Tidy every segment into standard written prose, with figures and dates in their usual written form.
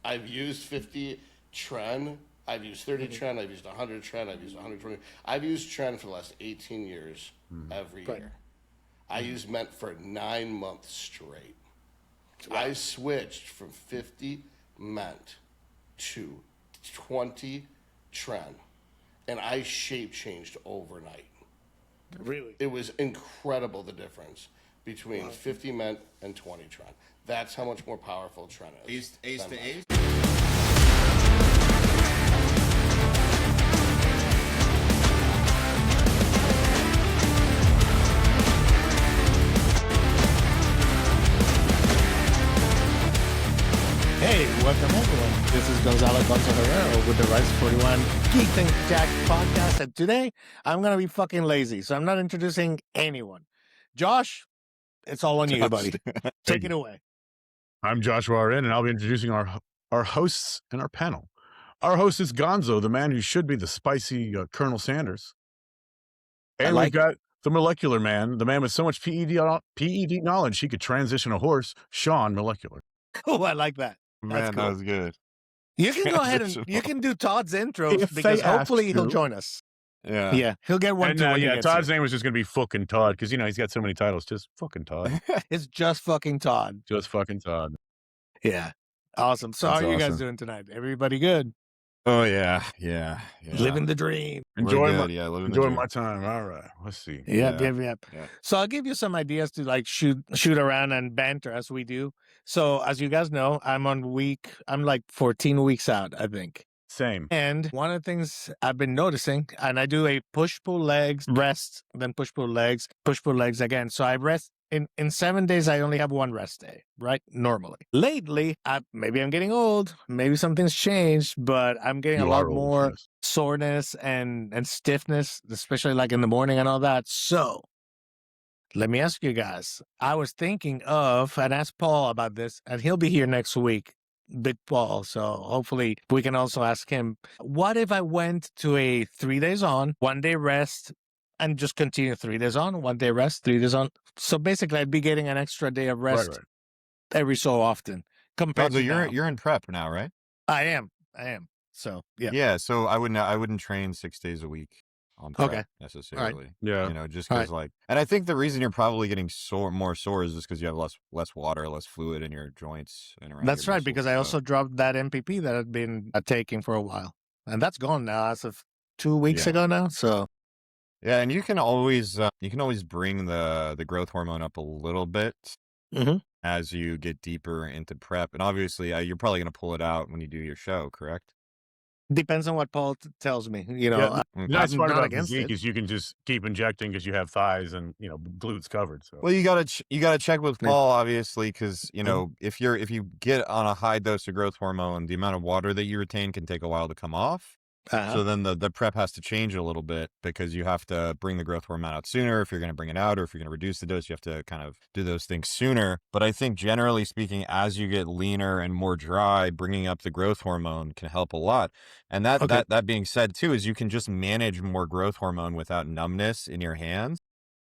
I've used 50 Tren. I've used 30 Tren. I've used 100 Tren. I've used 120. I've used Tren for the last 18 years every year. I used MENT for 9 months straight. Wow. I switched from 50 MENT to 20 Tren, and I shape changed overnight. Really? It was incredible, the difference between 50 MENT and 20 Tren. That's how much more powerful Tren is. Ace to ace? Hey, welcome everyone. This is Gonzo Herrero with the Rise 41 Geek and Jack podcast. And today, I'm going to be fucking lazy, so I'm not introducing anyone. Josh, it's all on you, buddy. Take it away. I'm Joshua R.N., and I'll be introducing our hosts and our panel. Our host is Gonzo, the man who should be the spicy Colonel Sanders. And we've got the molecular man, the man with so much PED knowledge he could transition a horse, Sean Molecular. Oh, I like that. Man, cool. That was good. You can go ahead and you can do Todd's intro because hopefully he'll join us. Yeah, he'll get one. And, Todd's name was just going to be fucking Todd because, he's got so many titles. Just fucking Todd. It's just fucking Todd. Just fucking Todd. Yeah. Awesome. So how are you guys doing tonight? Everybody good? Oh, yeah. Living the dream. Enjoying living my time. All right. Let's see. Yep. So I'll give you some ideas to shoot around and banter as we do. So as you guys know, I'm like 14 weeks out, I think. Same. And one of the things I've been noticing, and I do a push-pull legs, rest, then push-pull legs again. So I rest. In 7 days, I only have one rest day, right? Normally. Lately, maybe I'm getting old. Maybe something's changed, but I'm getting a lot more soreness and stiffness, especially like in the morning and all that. So let me ask you guys. I was thinking of, and ask Paul about this, and he'll be here next week, Big Paul. So hopefully we can also ask him, what if I went to a 3 days on, 1 day rest, and just continue 3 days on, 1 day rest, 3 days on. So basically, I'd be getting an extra day of rest every so often. Compared to you're in prep now, right? I am. So yeah. Yeah. So I wouldn't train 6 days a week on prep necessarily. Right. Yeah. Just because and I think the reason you're probably getting more sore is just because you have less water, less fluid in your joints and around. That's your right. muscles, Because I also dropped that MPP that I'd been taking for a while, and that's gone now as of 2 weeks ago now. So. Yeah, and you can always bring the growth hormone up a little bit as you get deeper into prep, and obviously you're probably going to pull it out when you do your show, correct? Depends on what Paul tells me. The nice part about against physique is you can just keep injecting because you have thighs and glutes covered. So well, you gotta check with Paul, obviously, because if you get on a high dose of growth hormone, the amount of water that you retain can take a while to come off. So then the prep has to change a little bit because you have to bring the growth hormone out sooner if you're going to bring it out, or if you're going to reduce the dose, you have to kind of do those things sooner. But I think generally speaking, as you get leaner and more dry, bringing up the growth hormone can help a lot. And that being said too, is you can just manage more growth hormone without numbness in your hands.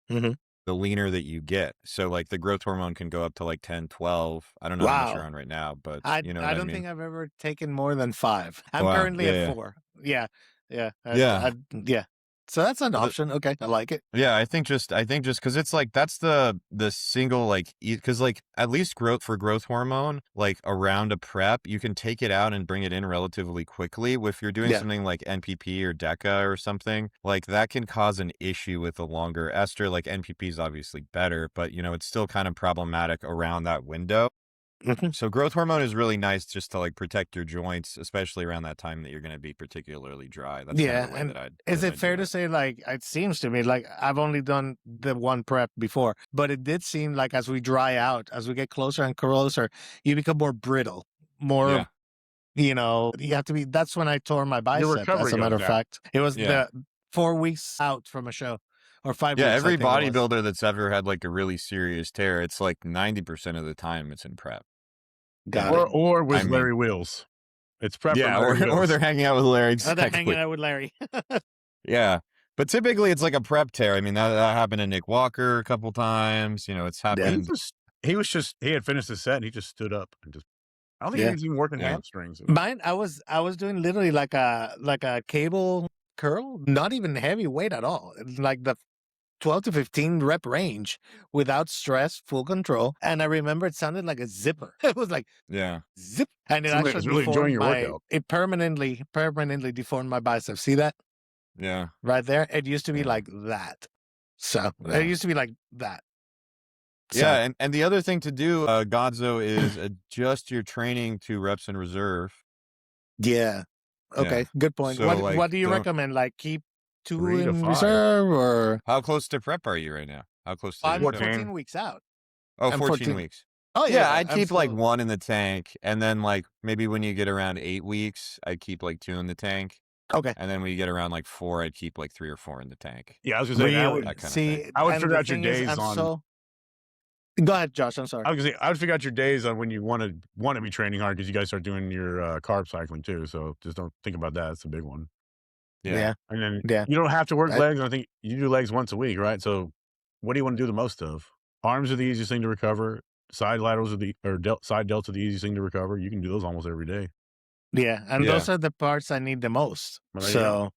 The leaner that you get. So like the growth hormone can go up to like 10, 12. I don't know how much you're on right now, but I don't think I've ever taken more than 5. I'm currently at 4. Yeah. So that's an option. Okay. I like it. Yeah. I think just cause it's like, that's the single, cause at least for growth hormone, like around a prep, you can take it out and bring it in relatively quickly. If you're doing something like NPP or DECA or something, like that can cause an issue with a longer ester. Like NPP is obviously better, but it's still kind of problematic around that window. So growth hormone is really nice just to protect your joints, especially around that time that you're going to be particularly dry. That's kind of the way that I'd. Is it fair to say, it seems to me like I've only done the one prep before, but it did seem like as we dry out, as we get closer and closer, you become more brittle, more. You have to be. That's when I tore my bicep. As a matter of fact, it was the 4 weeks out from a show. Or 5 weeks. Yeah, every bodybuilder that's ever had a really serious tear, it's 90% of the time it's in prep. Or with Larry Wheels. It's prep. Yeah, or they're hanging out with Larry. Or they're hanging out with Larry. Yeah. But typically it's like a prep tear. I mean, that happened to Nick Walker a couple times. It's happened. He had finished his set and he just stood up and just I don't think he's even working Yeah. hamstrings. Mine, I was doing literally like a cable curl, not even heavy weight at all. It's like the 12 to 15 rep range without stress, full control. And I remember it sounded like a zipper. It was like Yeah. zip, and it Somebody actually was really enjoying deformed your workout. it permanently deformed my bicep. See that Yeah. right there? It used to be Yeah. like that. So Yeah. it used to be like that. So, Yeah, and the other thing to do, Gonzo, is adjust your training to reps in reserve. yeah. Okay, Yeah. good point. So, like, what do you don't- recommend? Like keep 2 3 to in 5. reserve, or How close to prep are you right now? How close to I'm the 14 weeks out. Oh, I'm 14 14. weeks. Oh Yeah, I'd I'm keep like still- 1 in the tank, and then like maybe when you get around 8 weeks, I'd keep like 2 in the tank, Okay. and then when you get around like 4, I'd keep like 3 or 4 in the tank. Yeah, I was gonna say I Really? would, that kind of See, thing. I would and figure the out your thing is, days I'm on. so- Go ahead, Josh. I'm sorry. I was gonna say I would figure out your days on when you want to be training hard, because you guys start doing your carb cycling too. So just don't think about that. It's a big one. Yeah. And then Yeah. you don't have to work I- legs. I think you do legs once a week, right? So what do you want to do the most of? Arms are the easiest thing to recover. Side laterals are side delts are the easiest thing to recover. You can do those almost every day. Yeah, and Yeah. those are the parts I need the most. Well, there you go. So,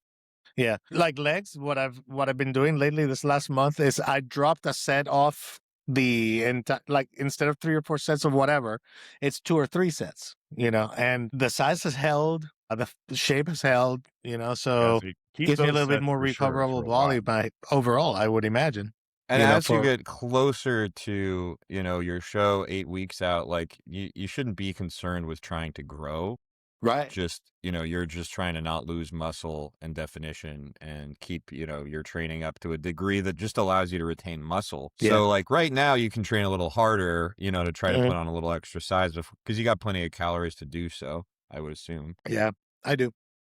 yeah, like legs. What I've been doing lately this last month is I dropped a set off the entire, like instead of 3 or 4 sets of whatever, it's 2 or 3 sets. And the size has held, the shape has held. So you keep gives me a those little bit sets more for sure recoverable for a while. body by overall, I would imagine. And You know, as you for- get closer to, your show 8 weeks out, like you shouldn't be concerned with trying to grow. Right. Just, you're just trying to not lose muscle and definition and keep, your training up to a degree that just allows you to retain muscle. Yeah. So like right now you can train a little harder, to try to Mhm. put on a little extra size because you got plenty of calories to do so, I would assume. Yeah, I do.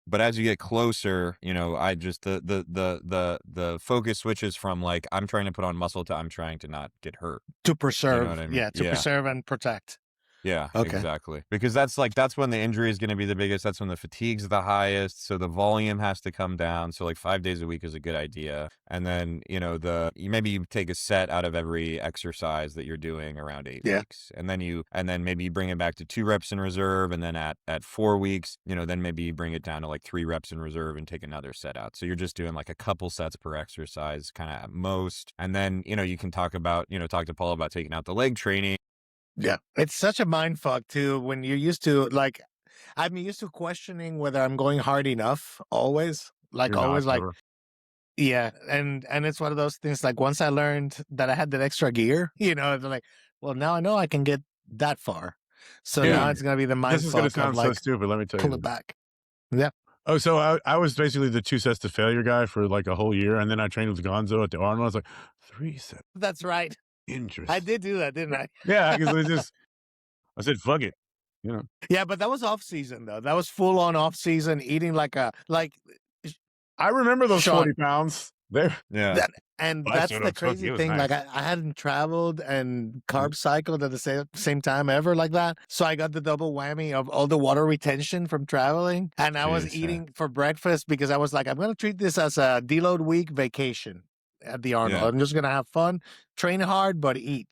But as you get closer, I just the focus switches from like I'm trying to put on muscle to I'm trying to not get hurt. To preserve. what I mean? Yeah, to Yeah. preserve and protect. Yeah, Okay. exactly. Because that's when the injury is going to be the biggest. That's when the fatigue's the highest. So the volume has to come down. So like 5 days a week is a good idea. And then, maybe you take a set out of every exercise that you're doing around 8 Yeah. weeks. And then maybe you bring it back to 2 reps in reserve. And then at 4 weeks, then maybe you bring it down to like 3 reps in reserve and take another set out. So you're just doing like a couple sets per exercise kind of at most. And then, you can talk to Paul about taking out the leg training. Yeah. It's such a mind fuck too when you're used to I'm used to questioning whether I'm going hard enough always. Like You're always not, like never. yeah, and it's one of those things like once I learned that I had that extra gear, they're like, well now I know I can get that far. So Yeah. now it's gonna be the mind This is gonna fuck of sound so like stupid. Let me tell pull you. it back. Oh, so I was basically the 2 sets to failure guy for like a whole year, and then I trained with Gonzo at the Arnold. I was like, 3 sets. That's right. Interesting. I did do that, didn't I? Yeah, because I said, fuck it. Yeah, but that was off season though. That was full on off season eating like I remember those Sean. 40 pounds. They're Yeah. and Well, I that's showed the up cooking. crazy It was thing. nice. Like I hadn't traveled and carb cycled at the same time ever like that. So I got the double whammy of all the water retention from traveling. And I was Jeez, yeah. eating for breakfast because I was like, I'm going to treat this as a deload week vacation at the Arnold. Yeah. I'm just going to have fun, train hard, but eat.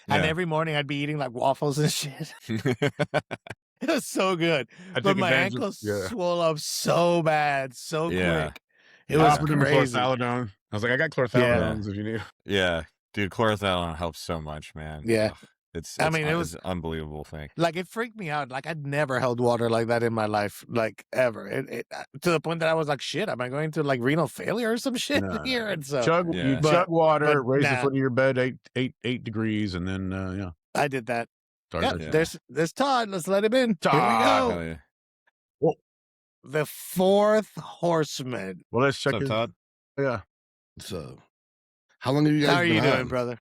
And Yeah. every morning I'd be eating like waffles and shit. It was so good. I But took my advantage of- ankles yeah. swole up so bad, so Yeah. quick. It Yeah. was offered him crazy. chlorthalidone. I was like, I got chlorthalidones if you need. Yeah, dude, chlorothalidone helps so much, man. Yeah. Ugh, it's I mean, it was- it's an unbelievable thing. Like it freaked me out. Like I'd never held water like that in my life, like ever. It to the point that I was like, "Shit, am I going to like renal failure or some shit No. here?" And so Chug, Yeah. you But- chug water, but raise the nah. foot of your bed 8 degrees, and then yeah. I did that. Sorry, Yeah, sorry. Yeah. there's Todd. Let's let him in. Here we Todd. go. Hell yeah. The 4th horseman. Well, let's check What's his. up, Todd? Yeah, So, how long have you guys How are been you doing, on? brother?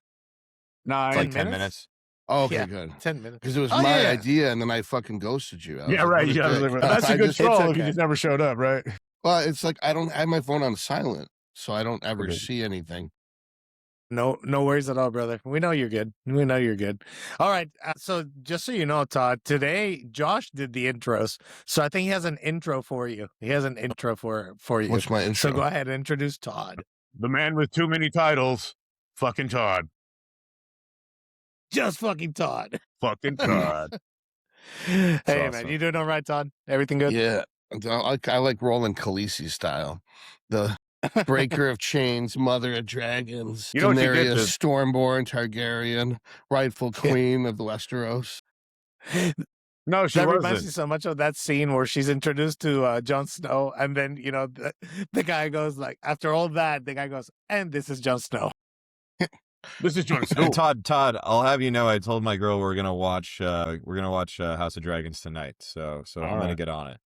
9. It's like 10 10 minutes. Oh, okay, Yeah. good. 10 minutes. Because it was Oh, my yeah. idea, and then I fucking ghosted you. I was Yeah, like, right. what a Yeah, dick. that's I a good just- troll It's if you okay. just never showed up, right? Well, it's like I don't have my phone on silent, so I don't ever Okay. see anything. No worries at all, brother. We know you're good. We know you're good. All right. So just so you know, Todd, today Josh did the intros. So I think he has an intro for you. He has an intro for you. What's my intro? So go ahead and introduce Todd. The man with too many titles, fucking Todd. Just fucking Todd. Fucking Todd. Hey, man, awesome. you doing all right, Todd? Everything good? Yeah. I like Roland Khaleesi style. The breaker of chains, mother of dragons, You know what you did Daenerys to- Stormborn Targaryen, rightful queen of the Westeros. No, she That reminds wasn't. me so much of that scene where she's introduced to Jon Snow, and then the guy goes like, after all that, the guy goes, and this is Jon Snow. This is Jon Snow. Todd, I'll have you know, I told my girl we're gonna watch House of Dragons tonight, so I'm gonna get on it.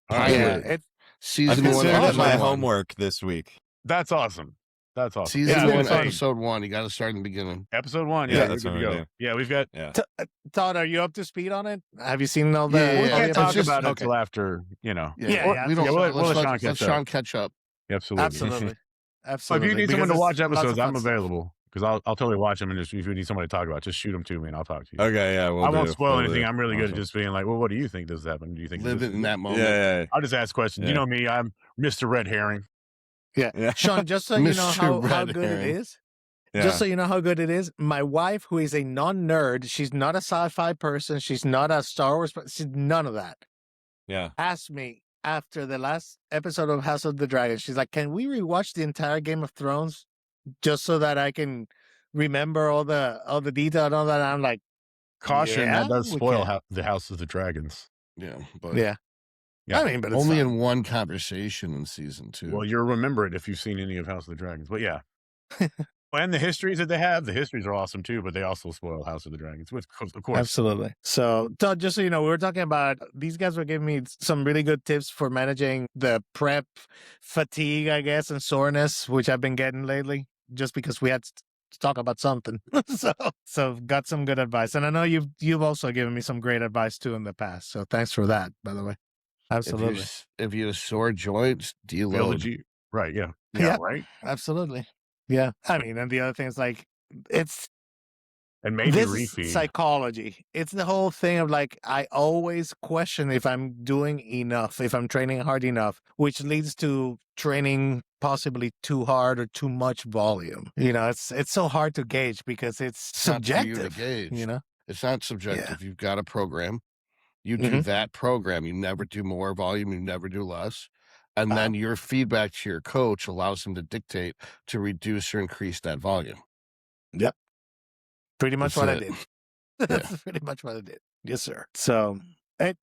All right. Yeah, season I one, considered it my episode one. homework this week. That's awesome. That's awesome. Season Yeah, one, fun. episode 1. You got to start in the beginning. Episode 1. Yeah, Yeah, that's we're what good to we go. do. Yeah, we've got. Yeah. Todd, are you up to speed on it? Have you seen all the? Yeah, We all can't the talk episodes? about it Okay. until after, you know. Yeah, we don't. we'll let Sean let catch up. Sean catch up. Absolutely. Absolutely. So Absolutely. if you need someone to Because watch it's lots of episodes, fun I'm stuff. available because I'll totally watch them. And if you need somebody to talk about, just shoot them to me and I'll talk to you. Okay, yeah, I won't spoil anything. I'm really good at just being like, well, what do you think this happened? Do you think Live this it in that moment. Yeah. I'll just ask questions. You Yeah. know me, I'm Mr. Red Herring. Yeah. Sean, just so you know Mr. how Red good it Herring. is. Yeah. Just so you know how good it is, my wife, who is a non-nerd, she's not a sci-fi person, she's not a Star Wars person, she's none of that, Yeah. asked me after the last episode of House of the Dragon, she's like, can we rewatch the entire Game of Thrones just so that I can remember all the detail and all that? And I'm like, Caution, yeah, that does we spoil can. the House of the Dragons. Yeah, but Yeah. Yeah. I mean, but it's only fine. in one conversation in season 2. Well, you'll remember it if you've seen any of House of the Dragons. But yeah. And the histories that they have, the histories are awesome too, but they also spoil House of the Dragons, of course. Absolutely. So, Todd, just so you know, we were talking about, these guys were giving me some really good tips for managing the prep fatigue, I guess, and soreness, which I've been getting lately, just because we had to talk about something. so got some good advice. And I know you've also given me some great advice too in the past. So thanks for that, by the way. Absolutely. If you have sore joints, deload. Right, yeah. Yeah. Right. Absolutely. Yeah. I mean, and the other thing is like, it's And maybe this refeed. is psychology. It's the whole thing of like, I always question if I'm doing enough, if I'm training hard enough, which leads to training possibly too hard or too much volume. You know, it's so hard to gauge because it's not for you to subjective. gauge. You know, It's not subjective. You've got a program. You Mm-hmm. do that program. You never do more volume. You never do less. And then your feedback to your coach allows him to dictate to reduce or increase that volume. Yep. Pretty much That's what I it. did. That's pretty much what I did. Yes, sir. So,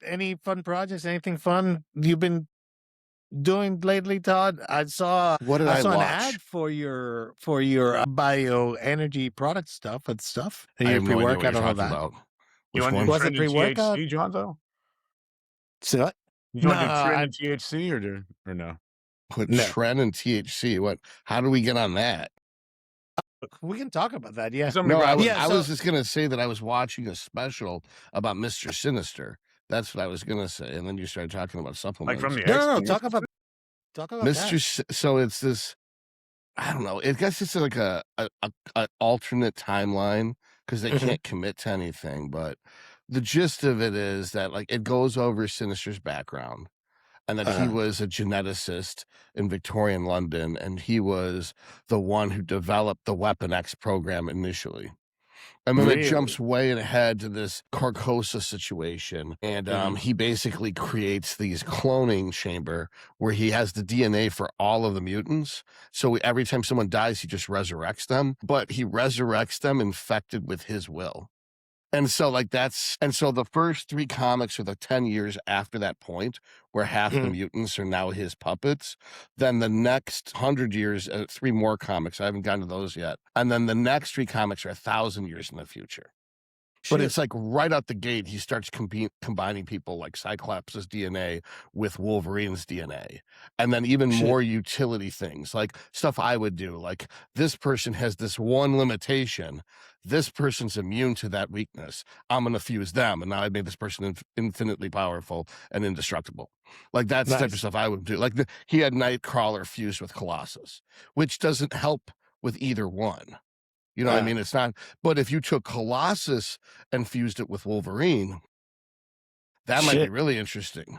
any fun projects? Anything fun you've been doing lately, Todd? I saw What did I I saw an watch? ad for your bioenergy product stuff and stuff. I Your have no idea what pre-workout you're and all talking that. about. You Which want to one? do Was it Tren and pre-workout? THC, Jonzo? So what? You want to do No, Tren I- and THC or no? Put No. Tren and THC. What? How do we get on that? We can talk about that. Yeah. Somebody No, brought- I was just gonna say that I was watching a special about Mr. Sinister. That's what I was gonna say, and then you started talking about like supplements. from the No. X-Men? Talk about Mr. So it's this. I don't know. I guess it's like a alternate timeline because they Mhm. can't commit to anything. But the gist of it is that like it goes over Sinister's background, and that he was a geneticist in Victorian London, and he was the one who developed the Weapon X program initially. And then it jumps way ahead to this Carcosa situation. And he basically creates these cloning chamber where he has the DNA for all of the mutants. So every time someone dies, he just resurrects them. But he resurrects them infected with his will. And so the first 3 comics are the 10 years after that point where half the mutants are now his puppets. Then the next 100 years, 3 more comics. I haven't gotten to those yet. And then the next 3 comics are 1,000 years in the future. But it's like right out the gate, he starts combining people like Cyclops' DNA with Wolverine's DNA. And then even more utility things, like stuff I would do. Like this person has this one limitation. This person's immune to that weakness. I'm going to fuse them. And now I made this person infinitely powerful and indestructible. Like that's the type of stuff I would do. Like he had Nightcrawler fused with Colossus, which doesn't help with either one. You know what I mean? It's not, but if you took Colossus and fused it with Wolverine, that might be really interesting.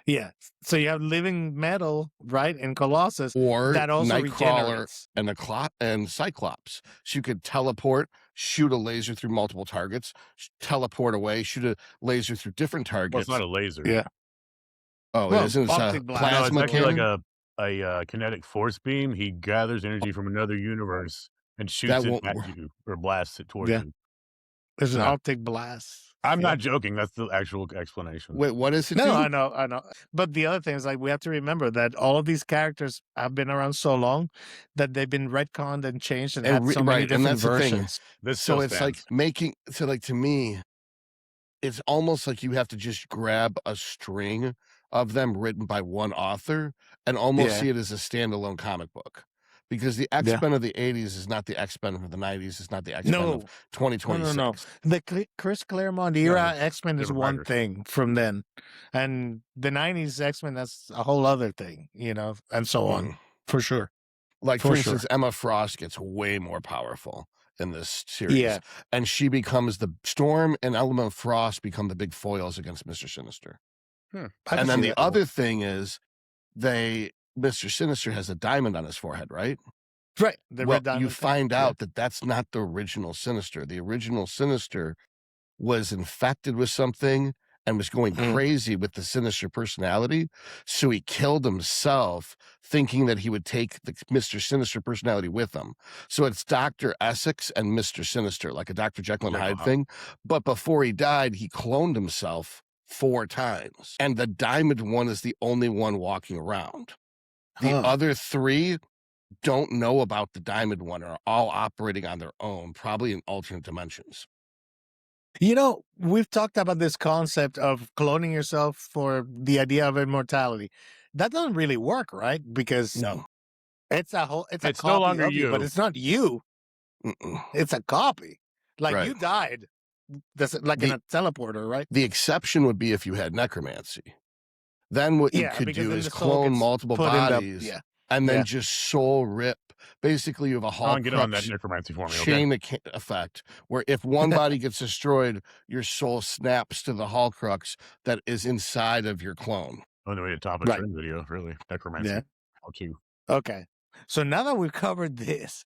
Yeah. So you have living metal, right, in Colossus Or that also Nightcrawler regenerates. and Cyclops. So you could teleport shoot a laser through multiple targets, teleport away, shoot a laser through different Well, it's targets. not a laser. Yeah. Oh, Well, it isn't. It's a optic blast. No, it's plasma actually like cannon. a kinetic force beam. He gathers energy from another universe and That shoots it won't at work. you or blasts it towards Yeah. you. There's an No. optic blast. I'm Yeah. not joking. That's the actual explanation. Wait, what is it? No, do? I know. But the other thing is, like, we have to remember that all of these characters have been around so long that they've been retconned and changed and had so many right, and different that's the thing. versions. This So still it's like stands. to me, it's almost like you have to just grab a string of them written by one author and almost Yeah. see it as a standalone comic book. Because the X-Men of the 80s is not the X-Men of the 90s. It's not the X-Men of 2026. No. The Chris Claremont era X-Men is one thing from then. And the 90s X-Men, that's a whole other thing, you know, and so on. For sure. Like, for instance, Emma Frost gets way more powerful in this series. Yeah. And she becomes the Storm and Element Frost become the big foils against Mr. Sinister. And then the other thing is Mr. Sinister has a diamond on his forehead, right? Right. Well, you find out that that's not the original Sinister. The original Sinister was infected with something and was going crazy with the Sinister personality. So he killed himself thinking that he would take the Mr. Sinister personality with him. So it's Dr. Essex and Mr. Sinister, like a Dr. Jekyll and Hyde thing. But before he died, he cloned himself 4 times. And the diamond one is the only one walking around. The other 3 don't know about the diamond one, are all operating on their own, probably in alternate dimensions. You know, we've talked about this concept of cloning yourself for the idea of immortality. That doesn't really work, right? Because it's a copy no longer of you, but it's not you. It's a copy. Like you died. That's like in a teleporter, right? The exception would be if you had necromancy. Then what you could do is clone multiple bodies and then just soul rip. Basically, you have a Hulk get on that necromancy for me, chain effect, where if one body gets destroyed, your soul snaps to the Hulkrux that is inside of your clone. On the way to top of Tren video, really. Necromancy. Yeah. How to. Okay. So now that we've covered this,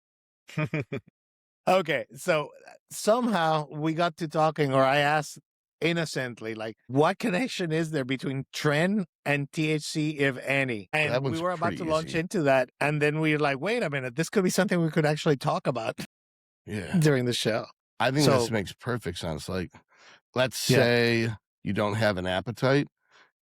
okay, so somehow we got to talking, or I asked innocently, like, what connection is there between Tren and THC, if any? And we were about to launch into that, and then we were like, wait a minute, this could be something we could actually talk about during the show. I think this makes perfect sense. Like, let's say you don't have an appetite,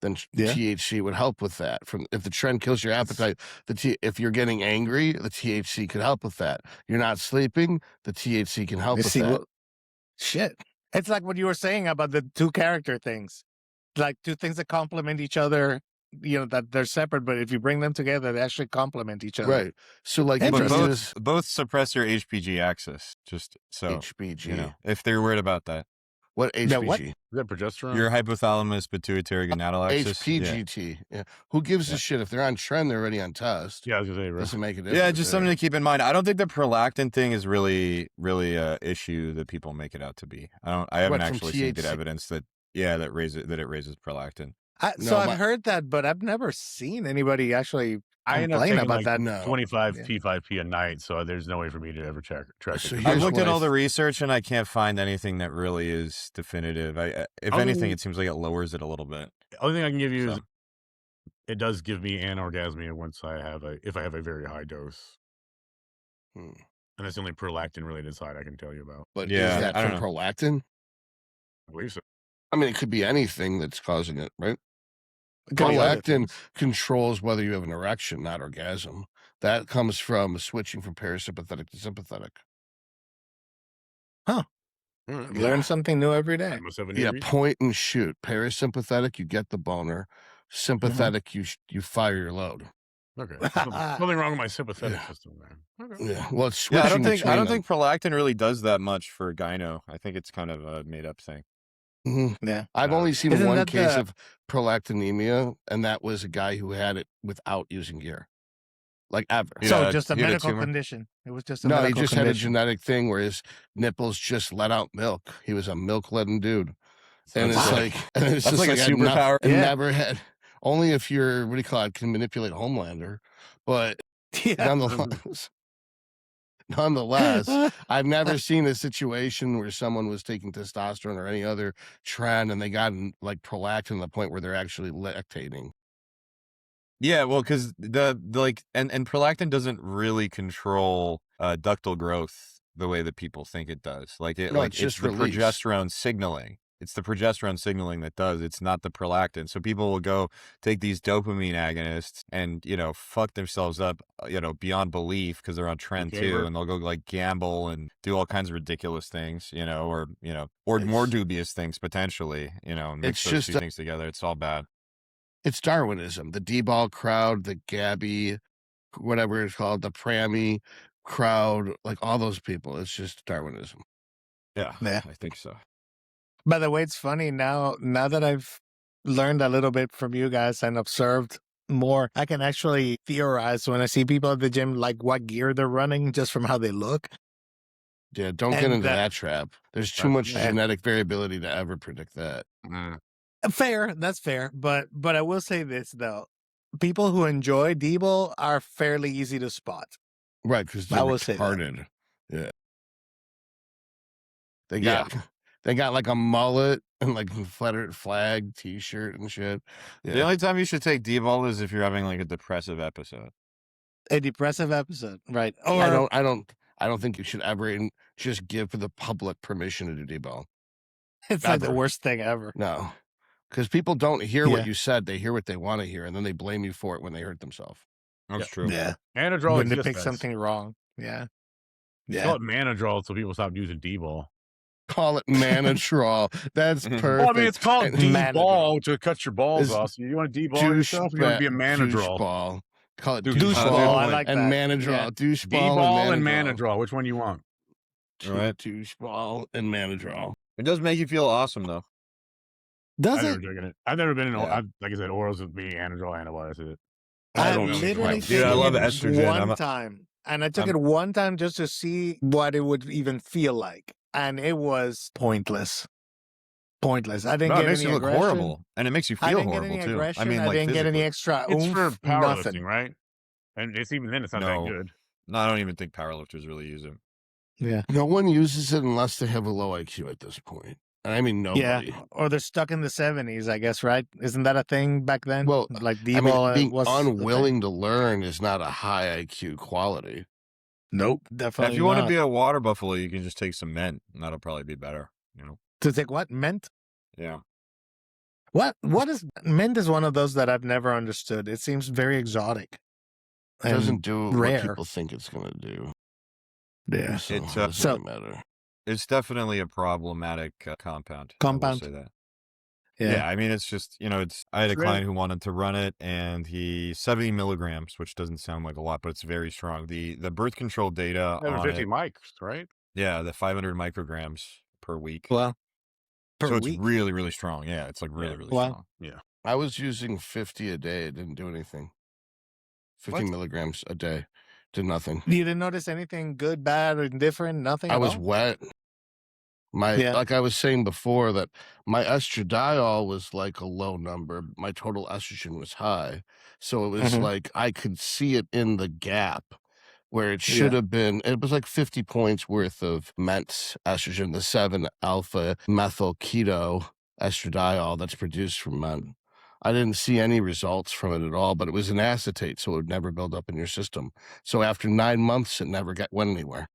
then THC would help with that. If the Tren kills your appetite, if you're getting angry, the THC could help with that. You're not sleeping, the THC can help with that. Shit. It's like what you were saying about the 2 character things, like 2 things that complement each other, you know, that they're separate, but if you bring them together, they actually complement each other. Right. So like both suppress your HPG axis, just so HPG, you know, if they're worried about that. What HPG? Yeah, what? Is that progesterone? Your hypothalamus pituitary gonadal axis. HPGT. Yeah. Who gives a shit? If they're on Tren, they're already on Test. Yeah, I was gonna say, doesn't make a difference. Yeah, just something to keep in mind. I don't think the prolactin thing is really a issue that people make it out to be. I haven't actually seen good evidence that it raises prolactin. I've heard that, but I've never seen anybody actually complain about that. 25 P5P a night, so there's no way for me to ever track it. I've looked at all the research and I can't find anything that really is definitive. If anything, it seems like it lowers it a little bit. The only thing I can give you is it does give me anorgasmia if I have a very high dose. And that's the only prolactin related side I can tell you about. But is that from prolactin? I believe so. I mean, it could be anything that's causing it, right? Prolactin controls whether you have an erection, not orgasm. That comes from switching from parasympathetic to sympathetic. Huh. Learn something new every day. Yeah, point and shoot. Parasympathetic, you get the boner. Sympathetic, you fire your load. Okay. Nothing wrong with my sympathetic system, man. Okay. Yeah. Well, it's switching I don't think prolactin really does that much for gyno. I think it's kind of a made up thing. Yeah, I've only seen one case of prolactinemia, and that was a guy who had it without using gear, like ever. So just a medical condition. It was just a medical he just condition. had a genetic thing where his nipples just let out milk. He was a milk-leaden dude, and it's like that's just like a superpower. Never had. Only if you're can manipulate Homelander, but nonetheless. nonetheless, I've never seen a situation where someone was taking testosterone or any other trend and they got like prolactin to the point where they're actually lactating. Yeah, well, because the like and prolactin doesn't really control ductal growth the way that people think it does. Like it's just the release. progesterone signaling. It's the progesterone signaling that does. It's not the prolactin. So people will go take these dopamine agonists and fuck themselves up beyond belief because they're on Tren too, and they'll go like gamble and do all kinds of ridiculous things, or more dubious things potentially, and mix those two things together. It's all bad. It's Darwinism. The D-ball crowd, the Gabby, whatever it's called, the Prammy crowd, like all those people. It's just Darwinism. Yeah, I think so. By the way, it's funny now that I've learned a little bit from you guys and observed more, I can actually theorize when I see people at the gym, like what gear they're running just from how they look. Yeah, don't get into that trap. There's too much genetic variability to ever predict that. Fair, that's fair. But I will say this though, people who enjoy D-ball are fairly easy to spot. Right, because they're retarded. Yeah. They got like a mullet and like Confederate flag T-shirt and shit. Yeah. The only time you should take D-ball is if you're having like a depressive episode. A depressive episode, right? Or I don't think you should ever just give the public permission to do D-ball. It's like the worst thing ever. No, because people don't hear what you said; they hear what they want to hear, and then they blame you for it when they hurt themselves. That's true. Yeah, Anadrol when they pick something wrong. Yeah. Call it Manadrol so people stop using D-ball. Call it Manadrol. That's perfect. Well, I mean, it's called D-ball to cut your balls off. So you want to D-ball yourself? You want to be a Manadrol? Doucheball. Call it doucheball. I like and that. Manadrol. Doucheball D-ball and Manadrol. Which one you want? All right. Doucheball and Manadrol. It does make you feel awesome, though. Does it? I've never been in, like I said, orals with me, Anadrol, antibiotics. That's it. I literally dude, I love estrogen. One time. And I took it one time just to see what it would even feel like. And it was pointless. Pointless. I didn't get any aggression. It makes you look horrible. And it makes you feel horrible, too. I mean, I didn't get any extra It's oomph, for powerlifting, nothing. right? And it's even then, it's not that good. No, I don't even think powerlifters really use it. Yeah. No one uses it unless they have a low IQ at this point. I mean, nobody. Yeah, or they're stuck in the 70s, I guess, right? Isn't that a thing back then? Well, like D-ball being was unwilling to learn is not a high IQ quality. Nope, definitely. If you want to be a water buffalo, you can just take some MENT, and that'll probably be better. To take what? MENT? Yeah. What is MENT? Is one of those that I've never understood. It seems very exotic. It doesn't do rare. what people think it's going to do. Yeah, so it doesn't matter. It's definitely a problematic compound. Compound. I will say that. Yeah, I mean, it's just, I had a client who wanted to run it, and 70 milligrams, which doesn't sound like a lot, but it's very strong. The birth control data on 50 mics, right? Yeah, the 500 micrograms per week. Well, it's really, really strong. Yeah, it's like really, really strong. Yeah. I was using 50 a day. It didn't do anything. 50 milligrams a day. Did nothing. You didn't notice anything good, bad, or indifferent? Nothing. I was wet. Like I was saying before, that my estradiol was like a low number. My total estrogen was high. So it was like I could see it in the gap where it should have been. It was like 50 points worth of MENT estrogen, the 7-alpha methyl keto estradiol that's produced from MENT. I didn't see any results from it at all, but it was an acetate, so it would never build up in your system. So after 9 months, it never went anywhere.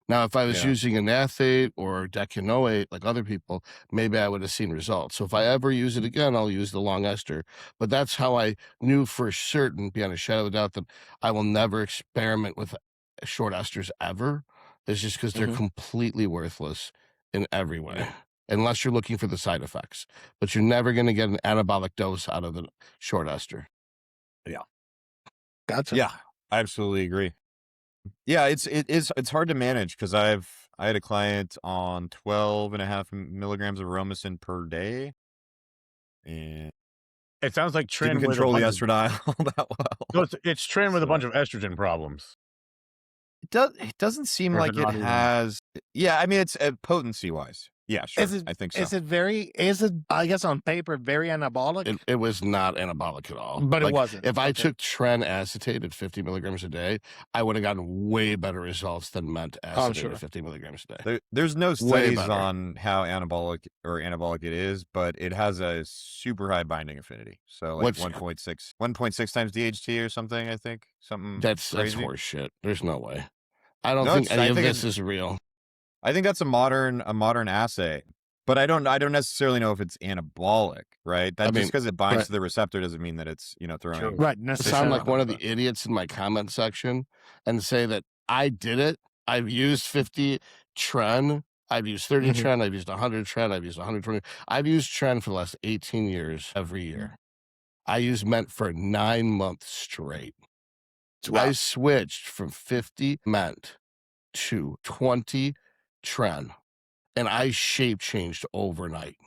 Now, if I was using an athate or decanoate like other people, maybe I would have seen results. So if I ever use it again, I'll use the long ester. But that's how I knew for certain, beyond a shadow of a doubt, that I will never experiment with short esters ever. It's just because they're completely worthless in every way, unless you're looking for the side effects. But you're never going to get an anabolic dose out of the short ester. Yeah. Gotcha. Yeah, I absolutely agree. Yeah, it's hard to manage because I had a client on 12.5 milligrams of aromasin per day, and it sounds like Tren didn't control the estradiol that well. So it's Tren with a bunch of estrogen problems. It doesn't seem like it has. Yeah, I mean, it's potency wise. Yeah, sure. I think so. Is it, I guess on paper, very anabolic? It was not anabolic at all. But like, it wasn't. If I took Tren acetate at 50 milligrams a day, I would have gotten way better results than MENT acetate at 50 milligrams a day. There's no studies on how anabolic it is, but it has a super high binding affinity. So like 1.6 times DHT or something, I think. That's horse shit. There's no way. I don't think any of this is real. I think that's a modern assay, but I don't necessarily know if it's anabolic, right? Just because it binds to the receptor doesn't mean that it's throwing. Right. I sound like one of the idiots in my comment section and say that I did it. I've used 50 Tren. I've used 30 Tren. I've used 100 Tren. I've used 120. I've used Tren for the last 18 years every year. I used MENT for 9 months straight. Wow. I switched from 50 MENT to 20 Tren, and I shape changed overnight.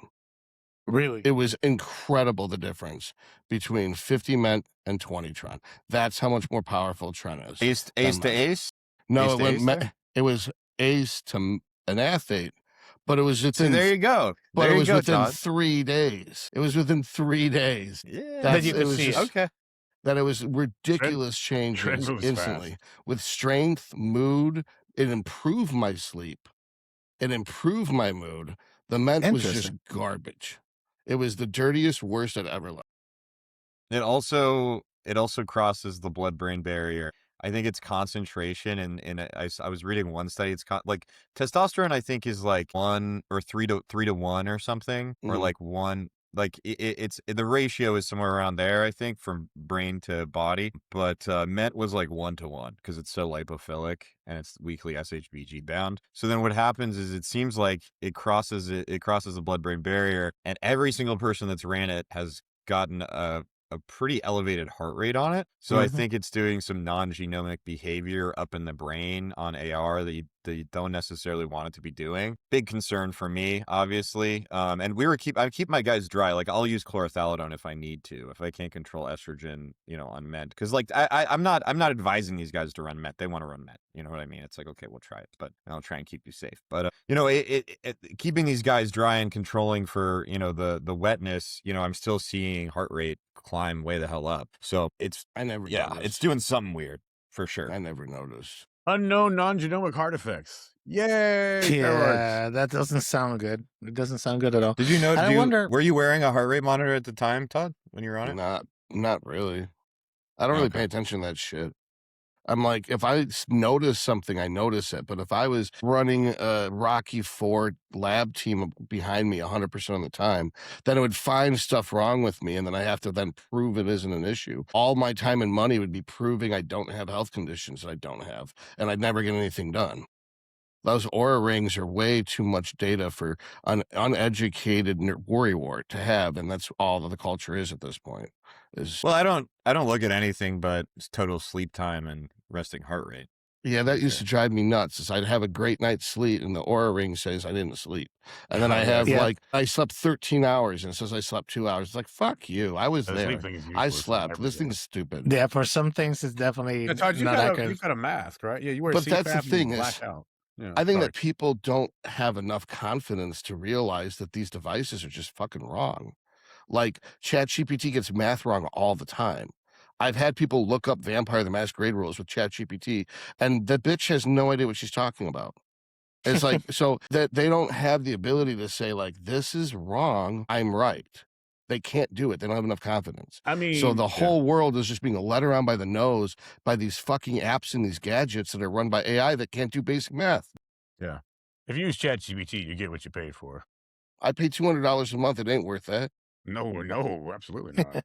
Really? It was incredible, the difference between 50 MENT and 20 Tren. That's how much more powerful Tren is. Ace to ace? No, it was ace to an athlete, but it was within. So there you go. But it was within Todd. 3 days. It was within 3 days. Yeah. That you could see. Okay. That it was ridiculous changes instantly. Fast. With strength, mood, it improved my sleep. It improved my mood. The MENT was just garbage. It was the dirtiest, worst I'd ever lived. It also crosses the blood-brain barrier. I think it's concentration, and I was reading one study. It's like testosterone. I think is like 1 or 3 to 1 or something, or like 1. Like it's the ratio is somewhere around there, I think, from brain to body. But MENT was like 1 to 1 because it's so lipophilic and it's weakly SHBG bound. So then what happens is it seems like it crosses the blood-brain barrier, and every single person that's ran it has gotten a pretty elevated heart rate on it. So I think it's doing some non-genomic behavior up in the brain on AR that you don't necessarily want it to be doing. Big concern for me, obviously. And I keep my guys dry. Like I'll use chlorothalidone if I need to, if I can't control estrogen, on MENT. Because like I'm not advising these guys to run MENT. They want to run MENT. You know what I mean? It's like, okay, we'll try it, but I'll try and keep you safe. But keeping these guys dry and controlling for the wetness, I'm still seeing heart rate climb way the hell up. So it's doing something weird for sure. I never noticed. Unknown non-genomic heart effects. Yay! Yeah, that doesn't sound good. It doesn't sound good at all. Did you know? Were you wearing a heart rate monitor at the time, Todd, when you were on it? Not really. I don't really pay attention to that shit. I'm like, if I notice something, I notice it. But if I was running a Rocky IV lab team behind me 100% of the time, then it would find stuff wrong with me. And then I have to then prove it isn't an issue. All my time and money would be proving I don't have health conditions that I don't have. And I'd never get anything done. Those Aura rings are way too much data for an uneducated worrywart to have. And that's all that the culture is at this point. Well, I don't look at anything but total sleep time and resting heart rate. Yeah, that used to drive me nuts. Is I'd have a great night's sleep, and the Aura ring says I didn't sleep, and then I have I slept 13 hours, and it says I slept 2 hours. It's like, fuck you, I was there. I slept. This thing's stupid. Yeah, for some things it's definitely Todd, not accurate. You've got a mask, right? Yeah, you wear. But CPAP, that's the thing black is, out. Yeah, I think that people don't have enough confidence to realize that these devices are just fucking wrong. Like ChatGPT gets math wrong all the time. I've had people look up Vampire the Masquerade rules with ChatGPT, and the bitch has no idea what she's talking about. It's like, so that they don't have the ability to say like, this is wrong, I'm right. They can't do it. They don't have enough confidence. I mean, so the whole world is just being led around by the nose by these fucking apps and these gadgets that are run by AI that can't do basic math. Yeah. If you use ChatGPT, you get what you paid for. I pay $200 a month. It ain't worth that. No, absolutely not.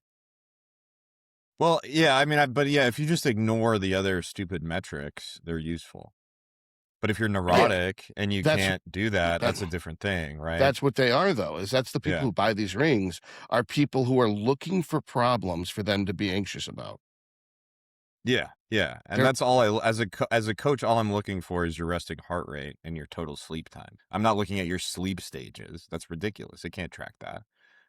Well, yeah, I mean, if you just ignore the other stupid metrics, they're useful. But if you're neurotic and you can't do that, that's a different thing, right? That's what they are, though. That's the people who buy these rings are people who are looking for problems for them to be anxious about. Yeah, and that's all as a coach, all I'm looking for is your resting heart rate and your total sleep time. I'm not looking at your sleep stages. That's ridiculous. It can't track that.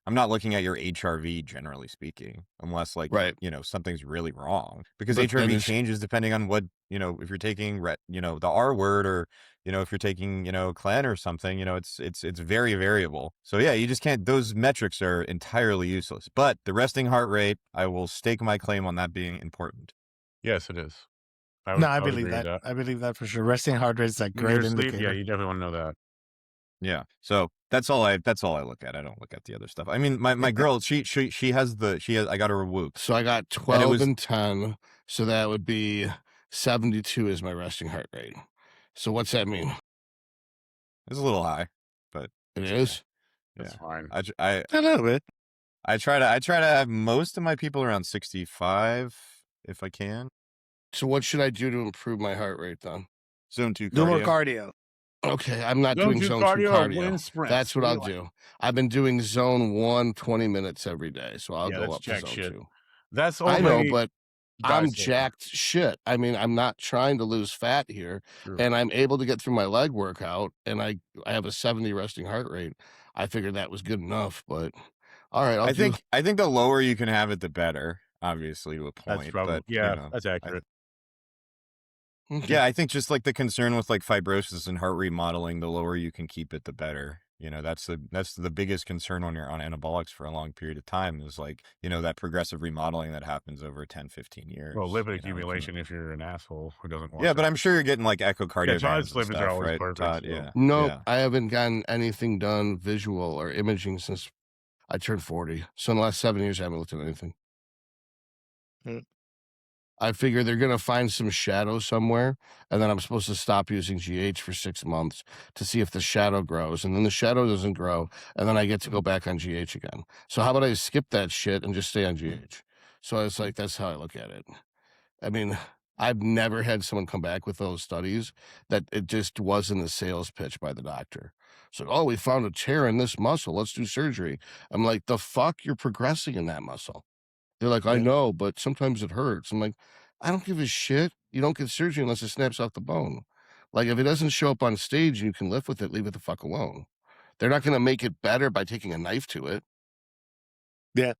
I'm not looking at your HRV generally speaking, unless like, Right. something's really wrong, because But then HRV changes depending on what, if you're taking, the R word, or, if you're taking, Clen or something, it's very variable. So yeah, you just can't, those metrics are entirely useless. But the resting heart rate, I will stake my claim on that being important. Yes, it is. I believe that. I believe that for sure. Resting heart rate is a great indicator. Yeah, you definitely want to know that. Yeah. So that's all I look at. I don't look at the other stuff. I mean, my girl, she has I got her a Whoop. So I got 12 and 10. So that would be 72 is my resting heart rate. So what's that mean? It's a little high, but it is. That's fine. A little bit. I try to have most of my people around 65 if I can. So what should I do to improve my heart rate then? Zone 2 cardio. Do more cardio. Okay, I'm not doing zone 2 cardio. That's what I'll do. I've been doing zone 1 20 minutes every day, so I'll go up to zone 2. That's all I know, but I'm jacked shit. I mean, I'm not trying to lose fat here, and I'm able to get through my leg workout, and I have a 70 resting heart rate. I figured that was good enough, but all right. I think the lower you can have it, the better. Obviously, to a point. That's probably, but, that's accurate. Yeah, I think just like the concern with like fibrosis and heart remodeling, the lower you can keep it, the better. That's the biggest concern when you're on anabolics for a long period of time, is like, that progressive remodeling that happens over 10, 15 years. Well, lipid accumulation if you're an asshole who doesn't want but I'm sure you're getting like echocardiograms Todd's and lipids stuff, are always right? perfect. Todd, So. No, I haven't gotten anything done visual or imaging since I turned 40. So in the last 7 years, I haven't looked at anything. I figure they're going to find some shadow somewhere, and then I'm supposed to stop using GH for 6 months to see if the shadow grows, and then the shadow doesn't grow, and then I get to go back on GH again. So how about I skip that shit and just stay on GH? So it's like, that's how I look at it. I mean, I've never had someone come back with those studies that it just wasn't a sales pitch by the doctor. So, oh, we found a tear in this muscle. Let's do surgery. I'm like, the fuck? You're progressing in that muscle. They're like, I know, but sometimes it hurts. I'm like, I don't give a shit. You don't get surgery unless it snaps off the bone. Like, if it doesn't show up on stage and you can lift with it, leave it the fuck alone. They're not going to make it better by taking a knife to it. Yeah.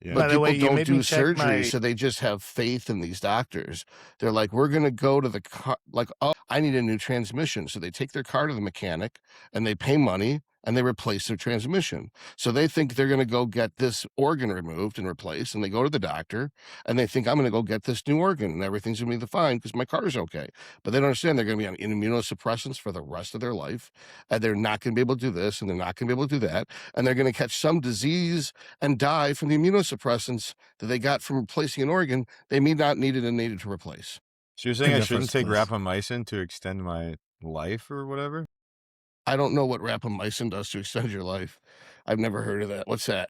Yeah. But people don't do surgery, so they just have faith in these doctors. They're like, we're going to go to the car, like, oh, I need a new transmission. So they take their car to the mechanic and they pay money and they replace their transmission. So they think they're going to go get this organ removed and replaced, and they go to the doctor and they think, I'm going to go get this new organ and everything's going to be fine because my car's okay. But they don't understand they're going to be on immunosuppressants for the rest of their life, and they're not going to be able to do this, and they're not going to be able to do that, and they're going to catch some disease and die from the immunosuppressants that they got from replacing an organ they may not needed and needed to replace. So you're saying I shouldn't take rapamycin to extend my life or whatever? I don't know what rapamycin does to extend your life. I've never heard of that. What's that?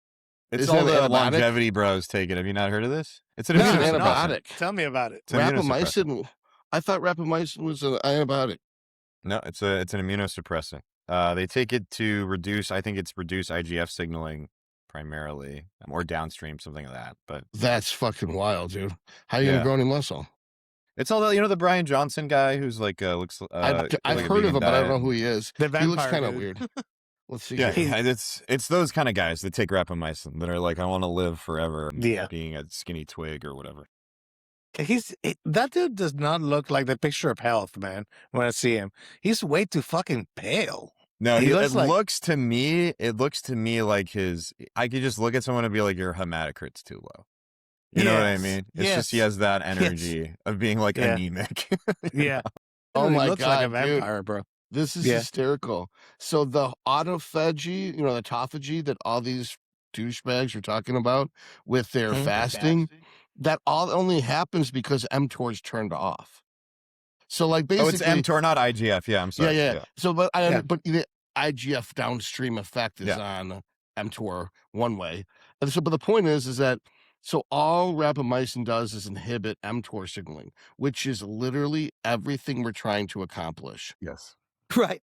It's all the longevity bros take it. Have you not heard of this? It's an antibiotic. Tell me about it. Rapamycin. I thought rapamycin was an antibiotic. No, it's an immunosuppressant. They take it to reduce IGF signaling primarily, or downstream, something like that. But that's fucking wild, dude. How are you gonna grow any muscle? It's all the Brian Johnson guy who's like looks. I've like heard of him, but I don't know who he is. He looks kind of weird. Let's see. Yeah, it's those kind of guys that take rapamycin that are like, I want to live forever. Being a skinny twig or whatever. That dude does not look like the picture of health, man. When I see him, he's way too fucking pale. No, it looks to me like I could just look at someone and be like, your hematocrit's too low. You know what I mean? It's just he has that energy of being like anemic. Oh my God, like a vampire, dude. Bro. This is hysterical. So the autophagy, the autophagy that all these douchebags are talking about with their fasting, that all only happens because mTOR is turned off. So like basically, it's mTOR, not IGF. Yeah, I'm sorry. Yeah. So, but the IGF downstream effect is on mTOR one way. And so, but the point is that. So all rapamycin does is inhibit mTOR signaling, which is literally everything we're trying to accomplish. Yes. Right.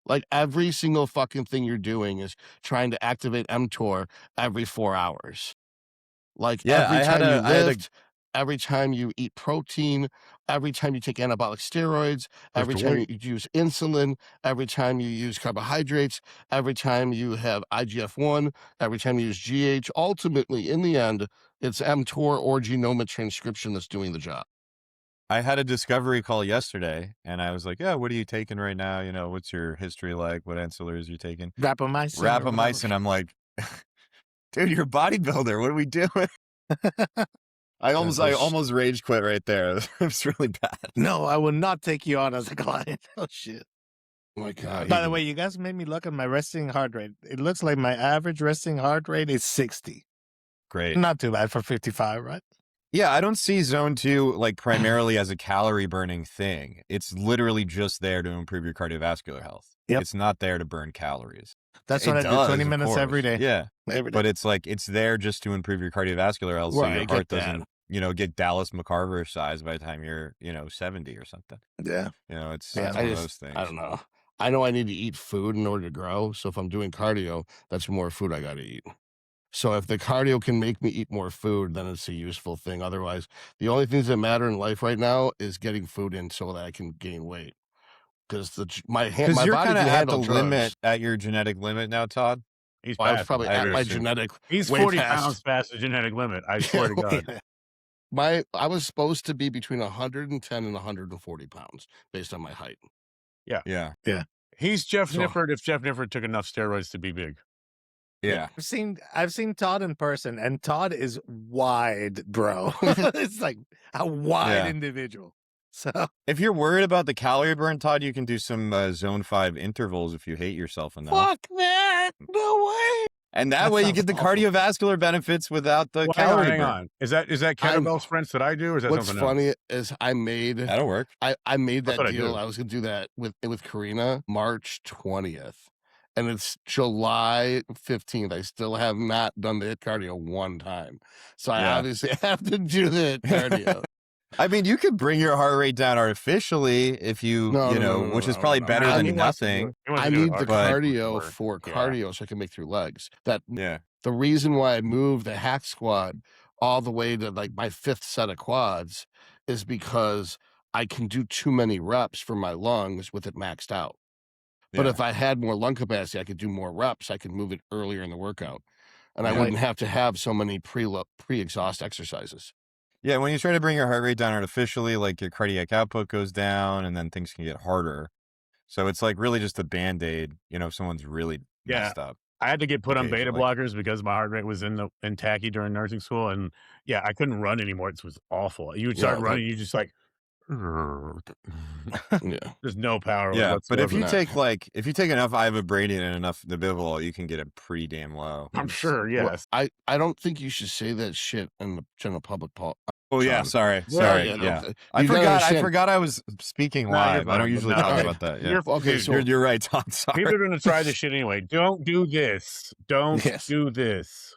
Like every single fucking thing you're doing is trying to activate mTOR every 4 hours. Like every time you lift, every time you eat protein, every time you take anabolic steroids, every time you use insulin, every time you use carbohydrates, every time you have IGF-1, every time you use GH, ultimately, in the end, it's mTOR or genomic transcription that's doing the job. I had a discovery call yesterday, and I was like, yeah, what are you taking right now? You know, what's your history like? What ancillaries are you taking? Rapamycin. I'm like, dude, you're a bodybuilder. What are we doing? I almost rage quit right there. It was really bad. No, I will not take you on as a client. Oh, shit. Oh, my God. By the way, you guys made me look at my resting heart rate. It looks like my average resting heart rate is 60. Great. Not too bad for 55, right? Yeah, I don't see zone 2 like primarily as a calorie burning thing. It's literally just there to improve your cardiovascular health. Yep. It's not there to burn calories. That's what I do, 20 minutes every day. Yeah. Every day. But it's like, it's there just to improve your cardiovascular health so your heart doesn't, get Dallas McCarver size by the time you're, 70 or something. Yeah. It's one of those things. I don't know. I know I need to eat food in order to grow. So if I'm doing cardio, that's more food I got to eat. So if the cardio can make me eat more food, then it's a useful thing. Otherwise, the only things that matter in life right now is getting food in so that I can gain weight. Because my body can handle drugs. At your genetic limit now, Todd. I was probably at my genetic. He's 40 pounds past the genetic limit. I swear to God. I was supposed to be between 110 and 140 pounds based on my height. Yeah. He's Jeff Nippert if Jeff Nippert took enough steroids to be big. Yeah. I've seen Todd in person, and Todd is wide, bro. It's like a wide individual. So if you're worried about the calorie burn, Todd, you can do some zone 5 intervals if you hate yourself enough. Fuck that. No way. And that way you get the cardiovascular benefits without the calorie burn. Hang on. Is that kettlebell sprints that I do, or is that what's something funny else? is I made that'll work. I made that deal. I was gonna do that with Karina March 20th. And it's July 15th. I still have not done the HIIT cardio one time. So I obviously have to do the HIIT cardio. I mean, you could bring your heart rate down artificially if you, which is probably better than nothing. I need the cardio for cardio so I can make through legs. The reason why I moved the hack squat all the way to like my 5th set of quads is because I can do too many reps for my lungs with it maxed out. But if I had more lung capacity, I could do more reps. I could move it earlier in the workout. And I wouldn't have to have so many pre-exhaust exercises. Yeah, when you try to bring your heart rate down artificially, like your cardiac output goes down and then things can get harder. So it's like really just a Band-Aid, if someone's really messed up. I had to get put on beta blockers because my heart rate was in tacky during nursing school. And I couldn't run anymore. It was awful. You would start running, you just like... There's no power. But if you take enough ibuprofen and enough Nabivol, you can get it pretty damn low. I'm sure. Yes. Well, I don't think you should say that shit in the general public. Paul. Oh yeah, sorry. I forgot I was speaking live. I don't usually talk about that. Yeah. You're right, Tom. Sorry. People are going to try this shit anyway. Don't do this. Don't do this.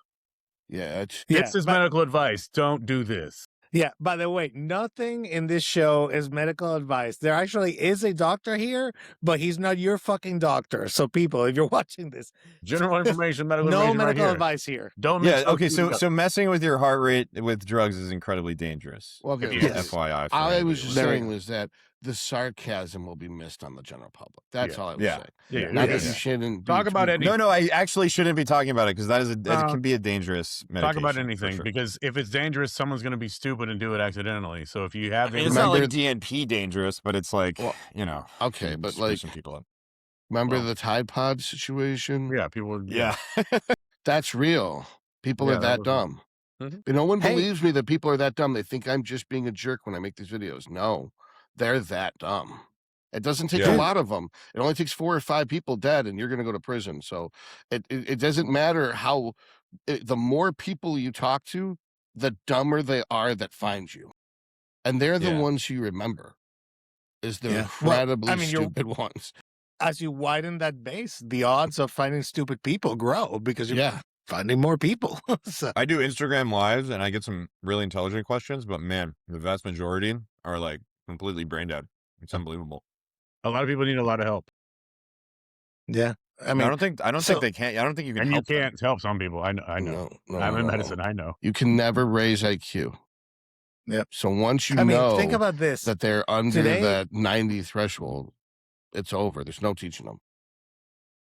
Yeah, this is medical advice. Don't do this. Yeah, by the way, nothing in this show is medical advice. There actually is a doctor here, but he's not your fucking doctor. So people, if you're watching this, general information, medical information, no medical advice here. Don't so messing with your heart rate with drugs is incredibly dangerous. Okay, FYI. I was just saying was that the sarcasm will be missed on the general public. That's all I was saying. Not that you shouldn't talk about it. No, I actually shouldn't be talking about it because it can be a dangerous medication. Talk about anything because if it's dangerous, someone's going to be stupid and do it accidentally. So if you have, it's not like DNP dangerous, but it's like okay, but like people up. Remember the Tide Pod situation? Yeah, people were. Yeah, that's real. People are that dumb. No one believes me that people are that dumb. They think I'm just being a jerk when I make these videos. No. They're that dumb. It doesn't take a lot of them. It only takes 4 or 5 people dead, and you're going to go to prison. So it doesn't matter how. The more people you talk to, the dumber they are that find you, and they're the ones you remember. Is the incredibly stupid ones. As you widen that base, the odds of finding stupid people grow because you're finding more people. So. I do Instagram lives, and I get some really intelligent questions, but man, the vast majority are like completely brain dead. It's unbelievable. A lot of people need a lot of help. Yeah, I mean, I don't think they can't. I don't think you can. And help you can't help some people. I know. No, I'm in medicine. I know. You can never raise IQ. Yep. So once you think know about this. that they're under Today- that 90 threshold, it's over. There's no teaching them.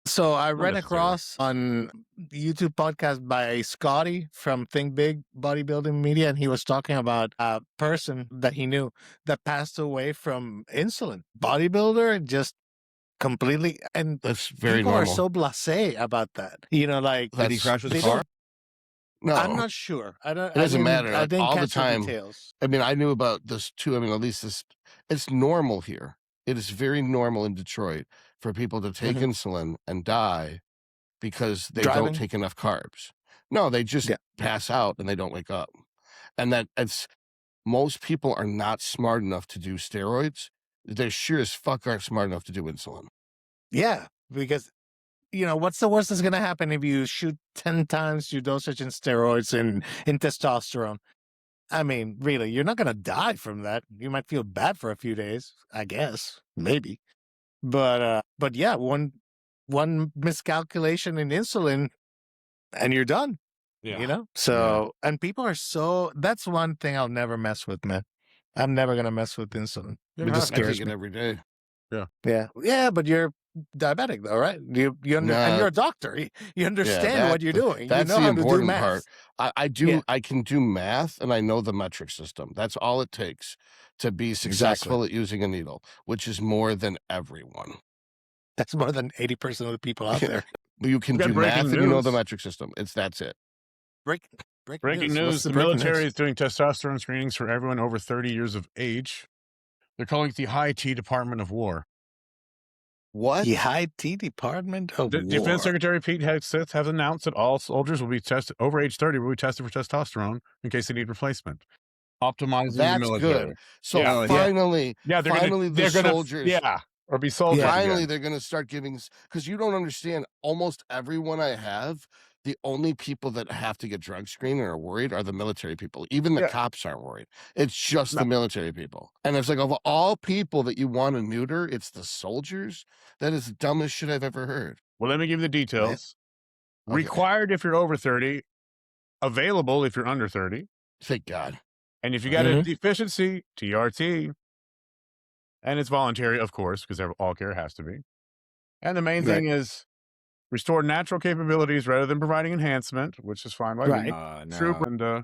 So I ran necessarily. across on YouTube podcast by Scotty from Think Big Bodybuilding Media, and he was talking about a person that he knew that passed away from insulin. Bodybuilder, just completely, and That's very people normal. are so blasé about that. You know, like Did he crash with they a car? don't- No, I'm not sure. I don't. It doesn't I didn't- matter. I Like, didn't all the catch time. details. I mean, I knew about this too. I mean, at least it's normal here. It is very normal in Detroit for people to take insulin and die because they Driving? don't take enough carbs. No, they just pass out and they don't wake up. And that it's most people are not smart enough to do steroids. They sure as fuck aren't smart enough to do insulin. Yeah, because what's the worst that's going to happen if you shoot 10 times your dosage in steroids and in testosterone? I mean, really, you're not going to die from that. You might feel bad for a few days, I guess, maybe. But yeah, one miscalculation in insulin and you're done. Yeah. So, and people are that's one thing I'll never mess with, man. I'm never going to mess with insulin. You It don't just have to. I scares take it me. every day. Yeah, but you're diabetic though, right? And you're a doctor. You understand what you're doing. That's you know the how to do important math. part. I do. Yeah. I can do math, and I know the metric system. That's all it takes to be successful at using a needle, which is more than everyone. That's more than 80% of the people out there. You can We got do breaking math, and you know the news. metric system. That's it. Breaking What's news. the The breaking military news? is doing testosterone screenings for everyone over 30 years of age. They're calling it the High T Department of War. What? The High T Department of The War. Defense Secretary Pete Hegseth has announced that all soldiers will be tested over age 30 will be tested for testosterone in case they need replacement. Optimizing the That's military. good. So Yeah. finally, Yeah, finally the soldiers. or be soldiers. Finally, again. they're going to start giving, because you don't understand. Almost everyone I have, the only people that have to get drug screened and are worried are the military people. Even the cops aren't worried. It's just the military people. And it's like, of all people that you want to neuter, it's the soldiers. That is the dumbest shit I've ever heard. Well, let me give you the details. Okay. Required if you're over 30, available if you're under 30. Thank God. And if you got a deficiency, TRT. And it's voluntary, of course, because all care has to be. And the main thing is restore natural capabilities rather than providing enhancement, which is fine by me. No.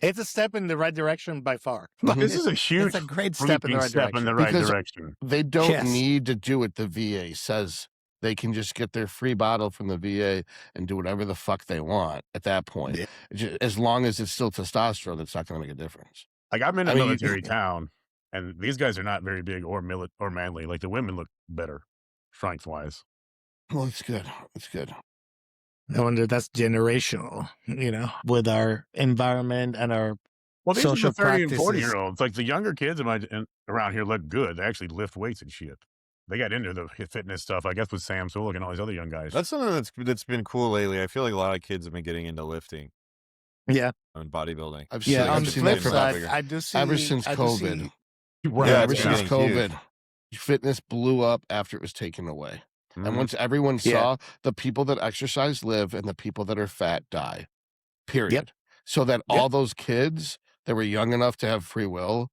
It's a step in the right direction by far. This is a huge, It's a great step in the right direction. Because direction. They don't Yes. need to do what the VA says. They can just get their free bottle from the VA and do whatever the fuck they want at that point. As long as it's still testosterone, it's not going to make a difference. Like, I'm in a I mean, military town, and these guys are not very big or manly. Like, the women look better, strength-wise. Well, it's good. It's good. I wonder if that's generational, with our environment and our Well, these social are the 30 and practices. 40-year-olds. Like, the younger kids around here look good. They actually lift weights and shit. They got into the fitness stuff, I guess, with Sam Sulek and all these other young guys. That's something that's been cool lately. I feel like a lot of kids have been getting into lifting Yeah. and bodybuilding. I've Yeah. seen, On I've the seen flip that side, bigger. I do see. Ever since I do COVID. see- Yeah, Ever it's since getting huge. COVID, fitness blew up after it was taken away. Mhm. And once everyone saw the people that exercise live and the people that are fat die, period. So that all those kids that were young enough to have free will,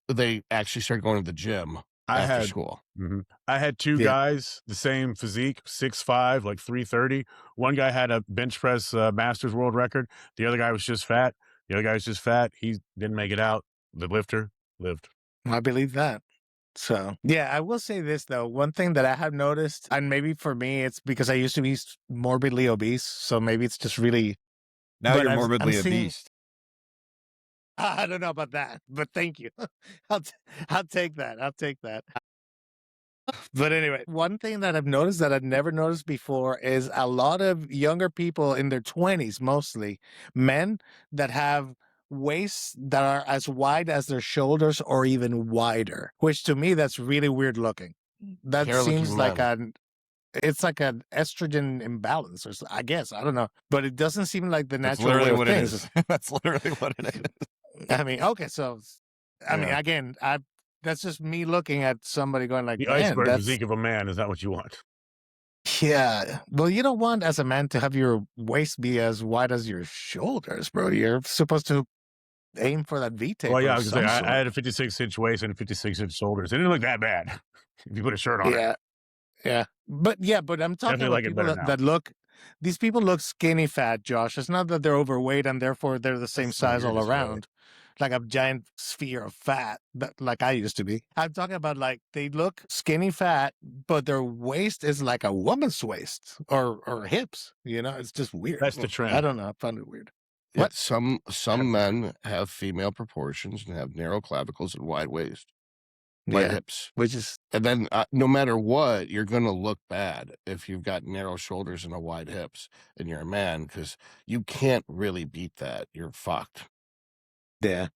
they actually started going to the gym after school. I had two guys, the same physique, 6'5", like 330. One guy had a bench press Masters world record. The other guy was just fat. The other guy was just fat. He didn't make it out. The lifter lived. I believe that. So, yeah, I will say this, though. One thing that I have noticed, and maybe for me, it's because I used to be morbidly obese. So maybe it's just really. Now but you're I'm morbidly seeing- obese. I don't know about that, but thank you. I'll take that. I'll take that. But anyway, one thing that I've noticed that I've never noticed before is a lot of younger people in their 20s, mostly men, that have waists that are as wide as their shoulders or even wider, which to me, that's really weird looking. That Hair-looking seems like men. it's like an estrogen imbalance, or I guess. I don't know. But it doesn't seem like the That's natural way literally of what it things. is. That's literally what it is. I mean, okay, so I mean, again, that's just me looking at somebody going like, The man, iceberg that's physique of a man. Is that what you want? yeah. Well, you don't want as a man to have your waist be as wide as your shoulders, bro. You're supposed to aim for that V taper. Well, yeah, I of was gonna some say, sort. I had a 56-inch waist and 56-inch shoulders. It didn't look that bad if you put a shirt on it. Yeah. But I'm talking Definitely about like it people better now. that look, these people look skinny fat, Josh. It's not that they're overweight and therefore they're the same That's the size all weirdest way. around, like a giant sphere of fat, like I used to be. I'm talking about like they look skinny fat, but their waist is like a woman's waist or hips. You know, it's just weird. That's the trend. I don't know. I found it weird. Yeah, What? some men have female proportions and have narrow clavicles and wide waist, wide hips. Which is And then no matter what, you're going to look bad if you've got narrow shoulders and a wide hips and you're a man, because you can't really beat that. You're fucked. yeah.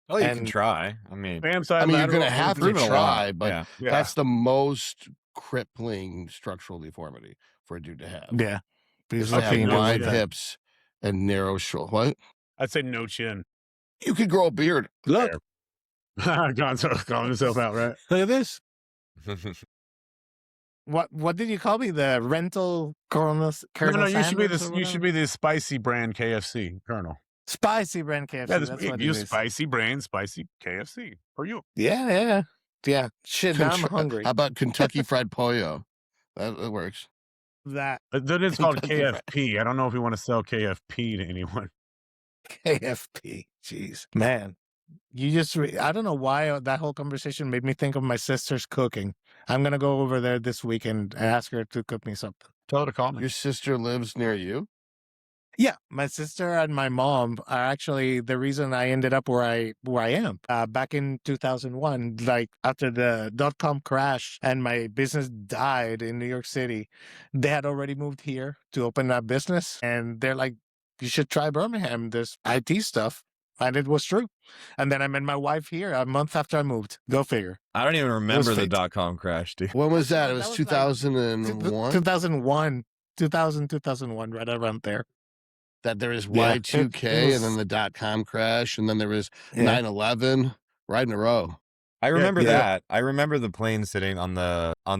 Oh, you can And- try. I mean, I mean, you're going to have to proven a lot. try, but Yeah. Yeah. that's the most crippling structural deformity for a dude to have. Yeah. Is Because to have Okay, no wide shit. hips and narrow shoulders. What? I'd say no chin. You could grow a beard. look, Gonzo calling himself out, right? look at this. What did you call me? The rental Colonel? No, you should be Sanders or you should whatever? be the spicy brand KFC Colonel. Spicy brand KFC. Yeah, That's what it you is. spicy brand, spicy KFC for you. Yeah. Shit, now I'm hungry. How about Kentucky Fried Pollo? That works. That That is called Kentucky Fried- KFP. I don't know if you want to sell KFP to anyone. KFP. Jeez, man. You just, I don't know why that whole conversation made me think of my sister's cooking. I'm going to go over there this weekend and ask her to cook me something. Tell her to call me. Your sister lives near you? Yeah, my sister and my mom are actually the reason I ended up where I am. Back in 2001, like after the .com crash and my business died in New York City, they had already moved here to open that business, and they're like, "You should try Birmingham. There's IT stuff." And it was true. And then I met my wife here a month after I moved. Go figure. I don't even remember the fate. .com crash, dude. When was that? It That was was like 2001? 2001, right around there. That there is Yeah, Y2K it was- and then the .com crash and then there was Yeah. 9/11 right in a row. I remember yeah. that. I remember the plane sitting on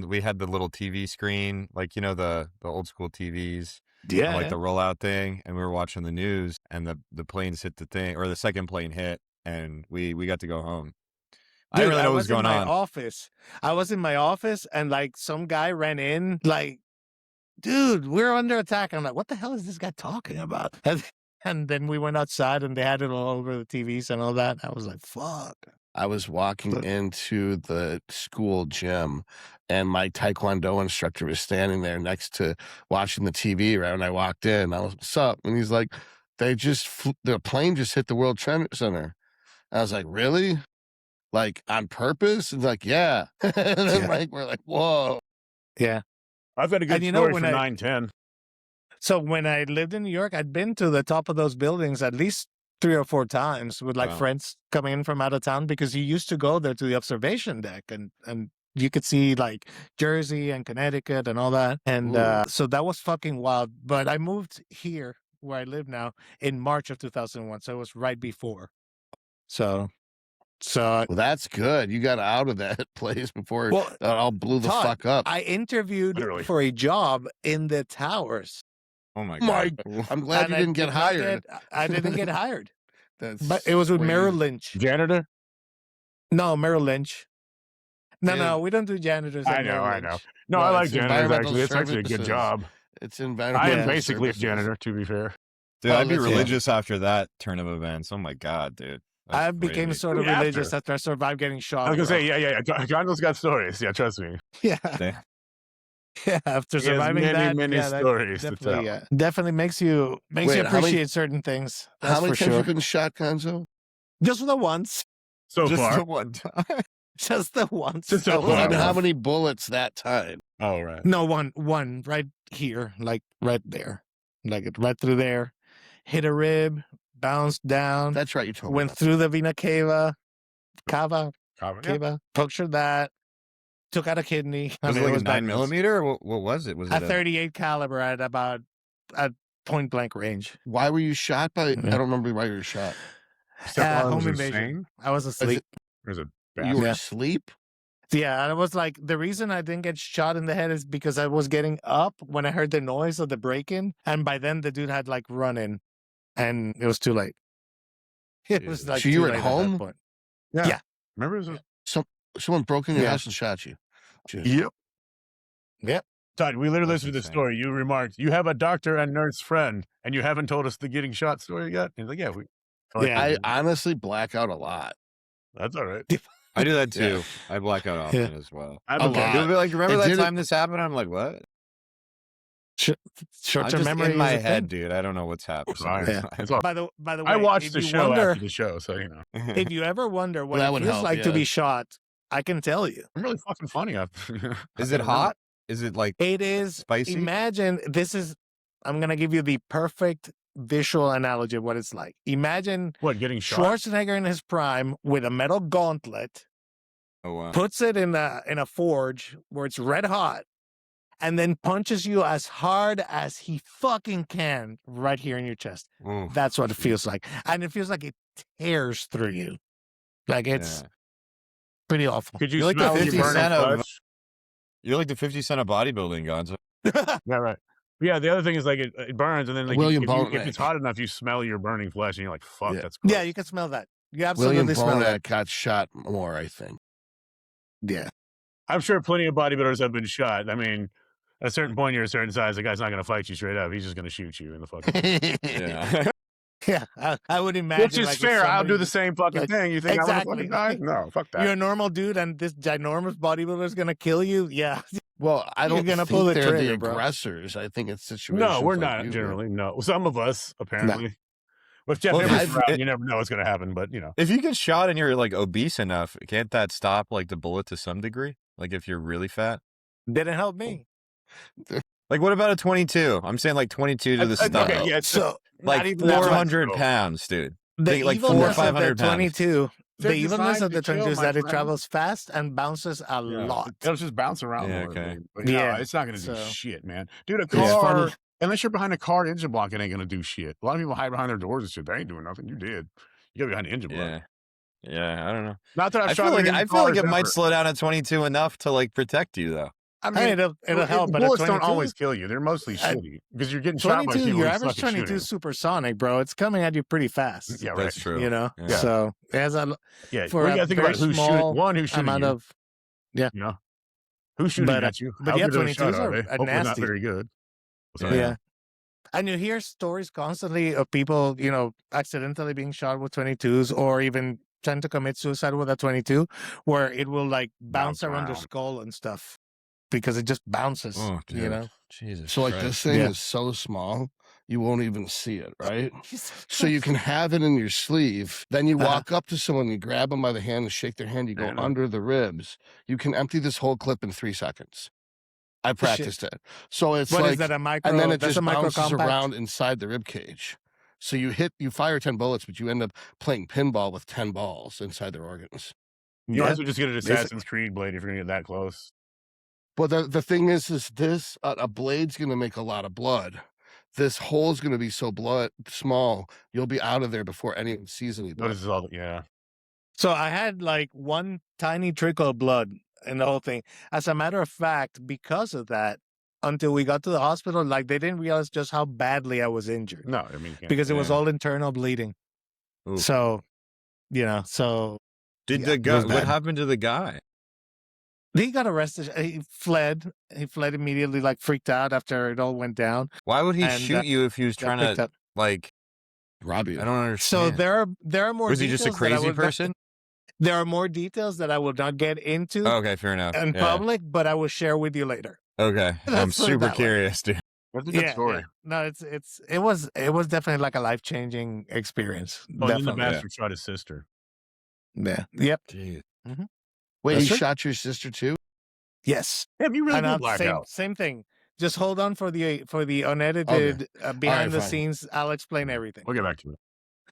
we had the little TV screen, like, you know, the old school TVs. Yeah. Like the rollout thing, and we were watching the news, and the planes hit the thing, or the second plane hit, and we got to go home. I didn't really know what was going in my on. office. I was in my office, and like some guy ran in, like, "Dude, we're under attack." I'm like, "What the hell is this guy talking about?" And then we went outside, and they had it all over the TVs and all that. I was like, "Fuck." I was walking into the school gym and my Taekwondo instructor was standing there next to watching the TV right when I walked in. I was, "What's up?" And he's like, the plane just hit the World Trade Center. I was like, "Really? Like on purpose?" And like, "Yeah." And then like, we're like, "Whoa." Yeah. I've got a good And you know, story when for I- 910. So when I lived in New York, I'd been to the top of those buildings at least 3 or 4 times with like Wow. friends coming in from out of town, because you used to go there to the observation deck and you could see like Jersey and Connecticut and all that. And so that was fucking wild. But I moved here where I live now in March of 2001. So it was right before. So Well, that's good. You got out of that place before Well, that all blew the Todd, fuck up. I interviewed Literally. for a job in the towers. Oh my My, god! I'm glad and you I didn't get did not hired. I didn't get hired. That's But it was with crazy. Merrill Lynch. Janitor? No, Merrill Lynch. No, Dude. no, we don't do janitors. I at know, Merrill I Lynch. know. No, No, I like it's janitors, environmental actually. It's actually a good services. job. It's I environmental am basically a services. janitor, to be fair. Dude, Oh, I'd be that's- religious after that turn of events. Oh my god, dude! That's I became crazy. sort of After. religious after I survived getting shot. I was going to bro. say, yeah. Gonzo's got stories. Yeah, trust me. Yeah, Damn. yeah. After He has surviving many that, stories to definitely, tell. definitely makes you Wait, how many- appreciate certain things. That's How many for times sure. you been shot, Gonzo? Just the once. So Just far. the one time. Just the once. Just so That was far. And enough. how many bullets that time? Oh, right. No, one right here, like right there, like it right through there. Hit a rib, bounced down, That's right. You told me. went about through the vena cava, Yeah. punctured that, took out a kidney. Was it mean, like a bad 9 news. millimeter? Or what was it? Was it A 38 caliber at point blank range. that. Why were you shot by? Yeah. I don't remember why you were shot. Home invasion. I was asleep. There's a You were Yeah. asleep? Yeah, and I was like, the reason I didn't get shot in the head is because I was getting up when I heard the noise of the break-in, and by then the dude had like run in, and it was too late. It was like So you too were at late home? that point. Yeah. Yeah. Remember? Someone broke in your Yeah. house and shot you. Yep. Yep. Todd, we literally That's listened to the insane. story. You remarked, you have a doctor and nurse friend, and you haven't told us the getting shot story yet. He's like, yeah, I honestly black out a lot. that's all right. I do that Yeah. too. I black out often as well. I'm A okay. lot. You'll be like, remember It that didn't- time this happened? I'm like, what? I'm Short-term just memory in my is a head, thing. dude. I don't know what's happening. Fine. Yeah. It's all- By the way, I watched if the you show wonder, after the show, so you know. if you ever wonder what That it would feels help, like to yeah. be shot, I can tell you. I'm really fucking funny. Is it hot? Is it like It is spicy? Imagine this is. I'm gonna give you the perfect visual analogy of what it's like. Imagine What, getting shot? Schwarzenegger in his prime with a metal gauntlet, Oh wow. puts it in a forge where it's red hot, and then punches you as hard as he fucking can right here in your chest. Oof. That's what it feels like, and it feels like it tears through you. Like it's Yeah. pretty awful. Could you You're like the smell your 50 burning Cent of- flesh? You're like the 50 Cent of bodybuilding, Gonzo. Yeah, right. Yeah, the other thing is like it burns, and then like William if it's Bonek. hot enough, you smell your burning flesh, and you're like, "Fuck, Yeah. that's gross." Yeah, you can smell that. You absolutely William smell that. Bonek got shot more, I think. Yeah. I'm sure plenty of bodybuilders have been shot. I mean, at a certain point, you're a certain size. The guy's not going to fight you straight up. He's just going to shoot you in the fucking. Yeah. Yeah, I would imagine. Which is like, if fair. I'll do somebody- the same fucking like, thing. You think I'm exactly. going to fucking die? No, fuck that. You're a normal dude, and this ginormous bodybuilder is gonna kill you. Yeah, Well, I You're don't gonna think pull the they're trigger, the bro. aggressors. I think it's situations. No, we're like not you were. generally. No, some of us apparently. With Jeff Well, Nichols I've- around, you never know what's going to happen. But you know, If you get shot and you're like obese enough, can't that stop like the bullet to some degree? Like if you're really fat? didn't help me. Like what about a 22? I'm saying like 22 to the stomach. okay, yeah, it's So not Like even that much, 400 though. pounds, dude. the Think like 400 or evilness of the 500 pounds. 22, the They're evilness designed of the to kill, 22 is my that it friend. travels fast and bounces a Yeah. lot. It'll just bounce around. Yeah, more, okay. But no, Yeah, it's not going to do so- shit, man. Dude, a It's car, funny. unless you're behind a car engine block, it ain't going to do shit. A lot of people hide behind their doors and shit. They ain't doing nothing. You did. You got to be behind the engine block. Yeah. Yeah, I don't know. Not that I've I shot feel like any I feel like cars it might ever. slow down at 22 enough to like protect you though. I I mean, it'll help, but at bullets don't 22, always kill you. They're mostly I- shitty because you're getting shot by 22, people your who's average fucking 22 shooting. is supersonic, bro. It's coming at you pretty fast. Yeah, right. That's true. You know, Yeah. so it has a Yeah, for well, you a got to think very about who's small shooting. One, who's shooting amount you. of You know, who's shooting But, at you? but How yeah, good of a shot 22s are are they? a Hopefully not nasty. very good. Yeah. Yeah. And you hear stories constantly of people, you know, accidentally being shot with 22s or even trying to commit suicide with a 22, where it will like bounce around their around. skull and stuff because it just bounces, Oh, dude. you know? Jesus. So like Christ. this thing Yeah. is so small, you won't even see it, right? So you can have it in your sleeve. Then you walk up to someone, you grab them by the hand and shake their hand. You go Yeah, I know. under the ribs. You can empty this whole clip in 3 seconds. I Shit. practiced it. So it's What like, is that, a micro? and then it That's just a micro bounces compact? around inside the rib cage. So you fire 10 bullets, but you end up playing pinball with 10 balls inside their organs. You might Yeah. as well just get an Basically. Assassin's Creed blade if you're gonna get that close. But the thing is this a blade's going to make a lot of blood. This hole's going to be so small, you'll be out of there before anyone sees any No, blood. this is all. Yeah, So I had like one tiny trickle of blood in the whole thing. As a matter of fact, because of that, until we got to the hospital, like they didn't realize just how badly I was injured no, I mean, you can't- because it was Yeah. all internal bleeding. Oof. So, you know, so Did Yeah, the it guy? was What bad. happened to the guy? he got arrested. He fled. He fled immediately, like freaked out after it all went down. Why would he And, shoot you if he was got trying picked to up. like? Rob you. I don't So understand. there are more. Was he just a details that I crazy would not- person? There are more details that I will not get into Oh, okay, fair enough. in Yeah. public, but I will share with you later. Okay, I'm Let's put it super that way. curious, dude. That's a good story. Yeah. No, it was definitely like a life-changing experience. Oh, and then the Definitely. bastard shot his sister. Yeah. Yep. Jeez. Wait, That's he true. shot your sister too? Yes. Damn, you really And, did black out. same thing. Just hold on for the unedited behind the fine. scenes. I'll explain everything. We'll get back to it.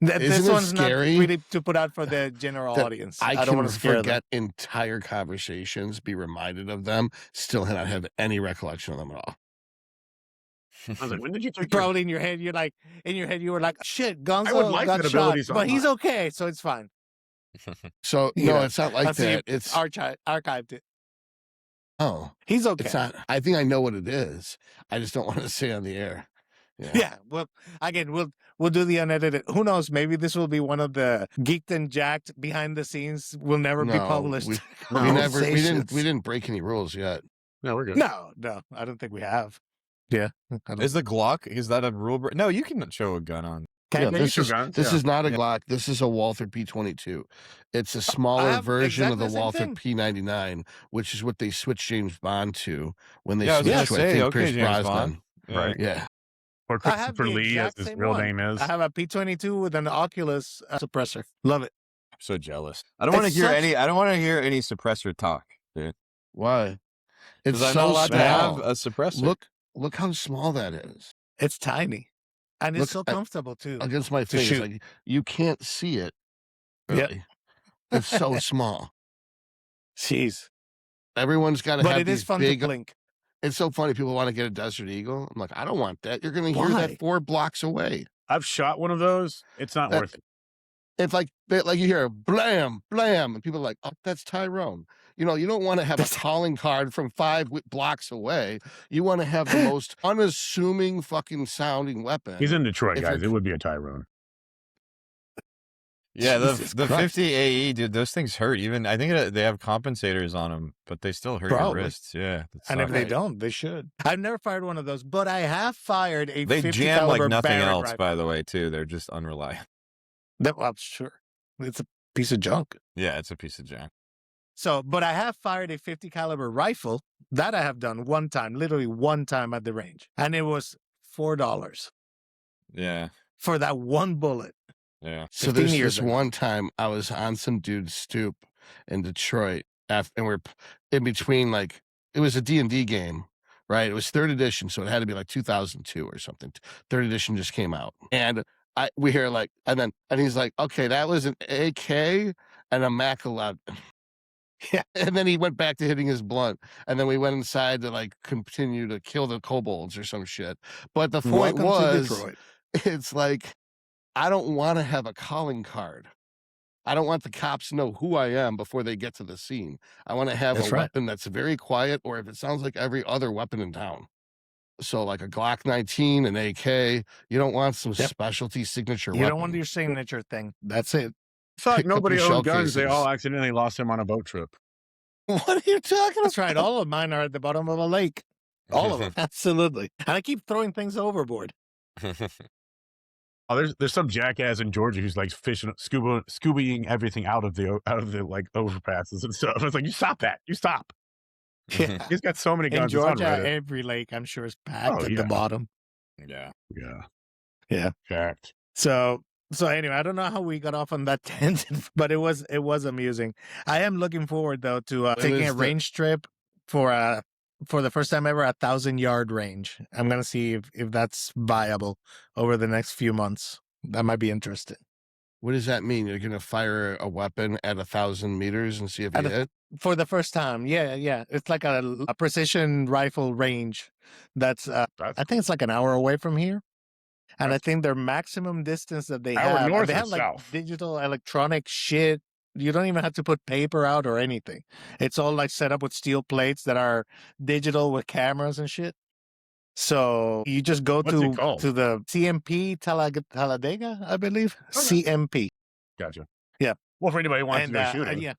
Isn't This it one's not scary really to put out for the general that audience. I don't can want to scare them. forget entire conversations, be reminded of them, still not have any recollection of them at all. I was like, when did you take your Probably in your head, you were like, shit, I would Gonzo like got that shot, ability but he's sometime. okay, so it's fine. So You no, know, it's not like That's the that. It's archived it. oh, He's okay. it's not. I think I know what it is. I just don't want to say on the air. Yeah. Well, again, We'll do the unedited. Who knows? Maybe this will be one of the geeked and jacked behind the scenes will never be published. We conversations. didn't break any rules yet. No, we're good. No, I don't think we have. Yeah. Is the Glock, is that a rule? No, you can show a gun on. Yeah, this is not a Glock. This is a Walther P22. It's a smaller version of the Walther P99, which is what they switched James Bond to when they switched to Pierce Brosnan. Right. Yeah. Or Christopher Lee, as his real name is. I have a P22 with an Oculus suppressor. Love it. I'm so jealous. I don't want to hear any. I don't want to hear any suppressor talk, dude. Why? It's I'm so not allowed small. to have a suppressor. Look how small that is. It's tiny, and it's so comfortable too. Against my face, like you can't see it. Really. It's so small. Jeez. Everyone's got to have these fun big. to blink. It's so funny. People want to get a Desert Eagle. I'm like, I don't want that. You're going to hear that 4 blocks away. I've shot one of those. It's not worth it. It's like you hear blam, blam, and people are like, oh, that's Tyrone. You know, you don't want to have a calling card from 5 blocks away. You want to have the most unassuming fucking sounding weapon. He's in Detroit, guys. It would be a Tyrone. Yeah, the 50 AE, dude, those things hurt. Even I think they have compensators on them, but they still hurt your wrists. Yeah, and if they don't, they should. I've never fired one of those, but I have fired a. They 50 jam like nothing Barrett else, rifle. by the way, too. They're just unreliable. Well, sure, it's a piece of junk. Yeah, it's a piece of junk. So, but I have fired a 50 caliber rifle that I have done one time, literally one time at the range, and it was $4. Yeah, for that one bullet. Yeah. So there's this one time I was on some dude's stoop in Detroit, and we're in between, like, it was a D&D game, right? It was 3rd edition, so it had to be like 2002 or something. 3rd edition just came out, and we hear like, and he's like, okay, that was an AK and a Mac 11. Yeah, and then he went back to hitting his blunt, and then we went inside to like continue to kill the kobolds or some shit. But the point was, it's like, I don't want to have a calling card. I don't want the cops to know who I am before they get to the scene. I want to have a weapon that's very quiet, or if it sounds like every other weapon in town. So like a Glock 19, an AK, you don't want some specialty signature weapon. You don't want your signature thing. That's it. It's like nobody owned guns. They all accidentally lost him on a boat trip. What are you talking about? That's right. All of mine are at the bottom of a lake. All of them. Absolutely. And I keep throwing things overboard. Oh, there's some jackass in Georgia who's like fishing, scubaing everything out of the like overpasses and stuff. It's like, you stop that. You stop. Yeah. He's got so many guns. In Georgia, every lake, I'm sure, is packed at the bottom. Yeah. Yeah. Yeah. Packed. So anyway, I don't know how we got off on that tangent, but it was amusing. I am looking forward though to taking a range trip for the first time ever, 1,000-yard range. I'm gonna see if that's viable over the next few months. That might be interesting. What does that mean? You're gonna fire a weapon at 1,000 meters and see if you hit? For the first time, yeah. It's like a precision rifle range. That's I think it's like an hour away from here. And I think their maximum distance that they have, they have like digital electronic shit. You don't even have to put paper out or anything. It's all like set up with steel plates that are digital with cameras and shit. So you just go to the CMP Talladega, I believe. Okay. CMP. Gotcha. Yeah. Well, for anybody who wants to go shooting. Yeah.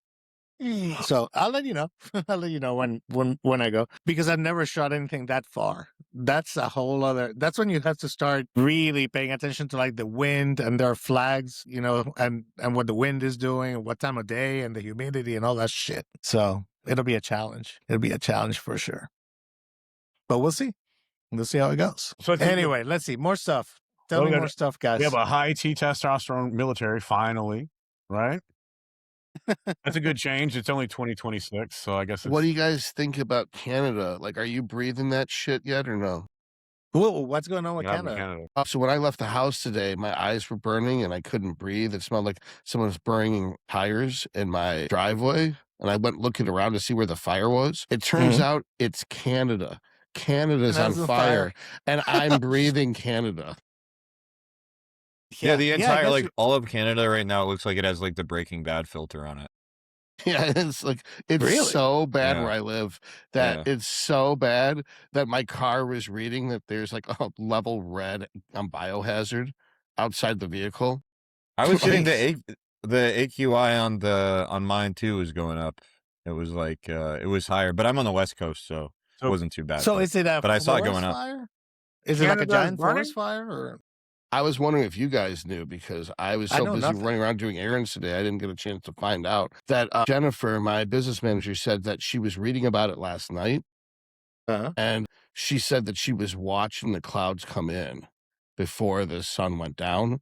So I'll let you know. I'll let you know when I go, because I've never shot anything that far. That's a whole other. That's when you have to start really paying attention to like the wind, and there are flags, and what the wind is doing, and what time of day, and the humidity, and all that shit. So it'll be a challenge. It'll be a challenge for sure. But we'll see. We'll see how it goes. So anyway, let's see more stuff. Tell me more stuff, guys. We have a high T testosterone military finally, right? That's a good change. It's only 2026, so I guess. What do you guys think about Canada? Like, are you breathing that shit yet or no? Whoa, what's going on with Canada? So when I left the house today, my eyes were burning and I couldn't breathe. It smelled like someone was burning tires in my driveway, and I went looking around to see where the fire was. It turns out it's Canada. Canada's on fire, and I'm breathing Canada. Yeah, the entire all of Canada right now, it looks like it has like the Breaking Bad filter on it. Yeah, it's like it's so bad where I live that it's so bad that my car was reading that there's like a level red on biohazard outside the vehicle. I was getting Twice. the AQI on mine too was going up. It was like it was higher, but I'm on the West Coast, so it wasn't too bad. So is it a but I saw it going forest up. fire? Is it like a Canada's giant burning? forest fire? Or I was wondering if you guys knew, because I was I so know busy nothing. running around doing errands today, I didn't get a chance to find out that Jennifer, my business manager, said that she was reading about it last night, and she said that she was watching the clouds come in before the sun went down.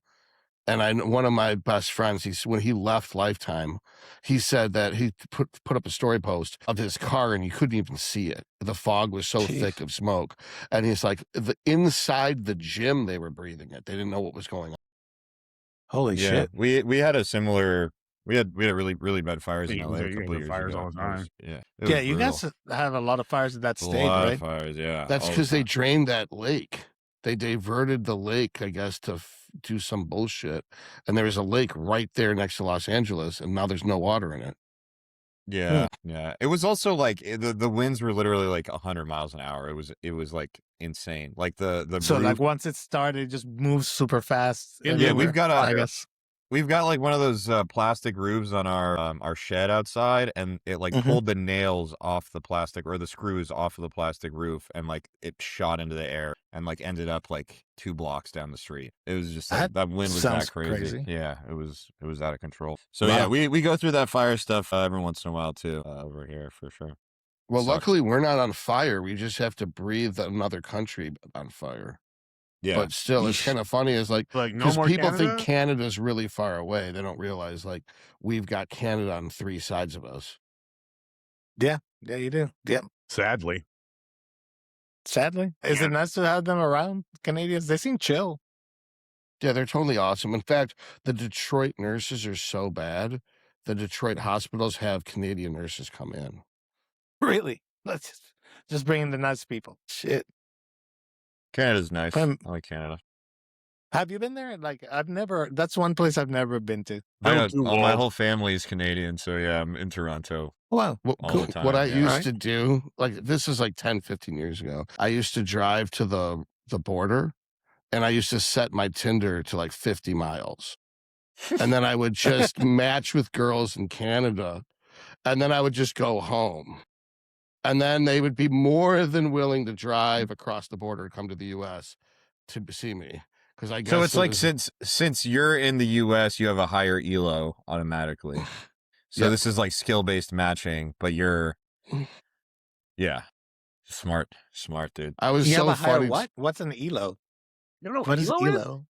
And one of my best friends, when he left Lifetime, he said that he put up a story post of his car and you couldn't even see it. The fog was so Jeez. thick of smoke. And he's like, inside the gym, they were breathing it. They didn't know what was going on. Holy Yeah, shit. we had a similar. We had really really bad fires in Yeah, LA a you couple get of years fires ago. all the time. It Yeah, was you guys brutal. have a lot of fires in that A state, lot right? of fires, yeah. That's all the because they time. drained that lake. They diverted the lake, I guess, to do some bullshit. And there was a lake right there next to Los Angeles, and now there's no water in it. Yeah. It was also like the winds were literally like 100 miles an hour. It was like insane. Like the So roof. like once it started, it just moves super fast. Yeah, Yeah, everywhere, I we've guess. got like one of those plastic roofs on our shed outside, and it like pulled the nails off the plastic, or the screws off of the plastic roof, and like it shot into the air and like ended up like 2 blocks down the street. It was just like, that wind was sounds that crazy. crazy. Yeah, it was out of control. So Wow. yeah, we go through that fire stuff every once in a while too over here for sure. Well, Sucks. luckily, we're not on fire. We just have to breathe another country on fire. Yeah, But still, it's Yeesh. kind of funny. Is like, Like, no because more people Canada? think Canada's really far away. They don't realize, like, we've got Canada on 3 sides of us. Yeah, you do. Yeah. Sadly. Sadly. Is it nice to have them around, Canadians? They seem chill. Yeah, they're totally awesome. In fact, the Detroit nurses are so bad. The Detroit hospitals have Canadian nurses come in. Really? Let's just bring in the nice people. Shit. Canada's nice. I Um, like Canada. Have you been there? Like, that's one place I've never been to. My whole family is Canadian, so yeah, I'm in Toronto. Wow. All the time, What I yeah. used to do, like, this is like 10, 15 years ago. I used to drive to the border, and I used to set my Tinder to like 50 miles. And then I would just match with girls in Canada, and then I would just go home. And then they would be more than willing to drive across the border and come to the U.S. to see me. Because I guess So it's like, since you're in the U.S., you have a higher ELO automatically. So Yeah. this is like skill-based matching, but you're, yeah, smart, dude. I was You so have a higher funny. what? What's an ELO? You don't know What is ELO is? ELO?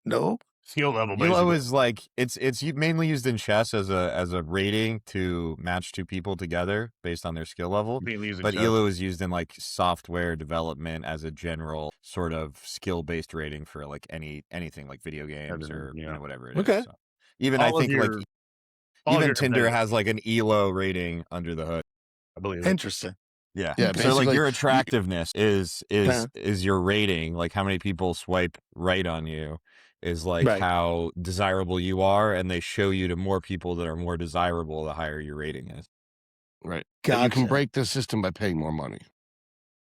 No. Skill level, basically. ELO is like, it's mainly used in chess as a rating to match 2 people together based on their skill level. Mainly used in But chess. ELO is used in like software development as a general sort of skill-based rating for like anything like video games or yeah. whatever it is. Okay. So even All I of think your- like all of even your Tinder competitors, has like an ELO rating under the hood. I believe it. Interesting. Yeah. Yeah, So like basically, your attractiveness is Yeah. your rating, like how many people swipe right on you is like Right. how desirable you are, and they show you to more people that are more desirable the higher your rating is. Right. And you can Gotcha. break the system by paying more money.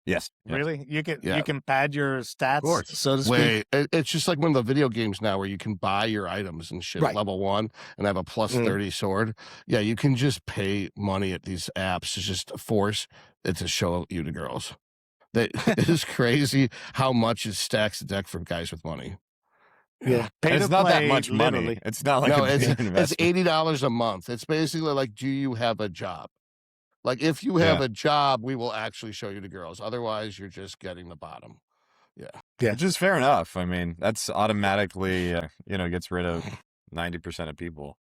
Yes. Yeah. Really? You Yeah. can pad your stats, course. so to speak. Wait, it's just like one of the video games now where you can buy your items and shit. Right. Level 1 and have a plus 30 sword. Yeah, you can just pay money at these apps to just force it to show you to girls. It is crazy how much it stacks the deck for guys with money. Yeah. Pay And to it's not that play, much money. literally. It's not like No, a big it's investment. $80 a month. It's basically like, do you have a job? Like, if you have Yeah. a job, we will actually show you to girls. Otherwise, you're just getting the bottom. Yeah. Yeah. Which is fair enough. I mean, that's automatically, gets rid of 90% of people.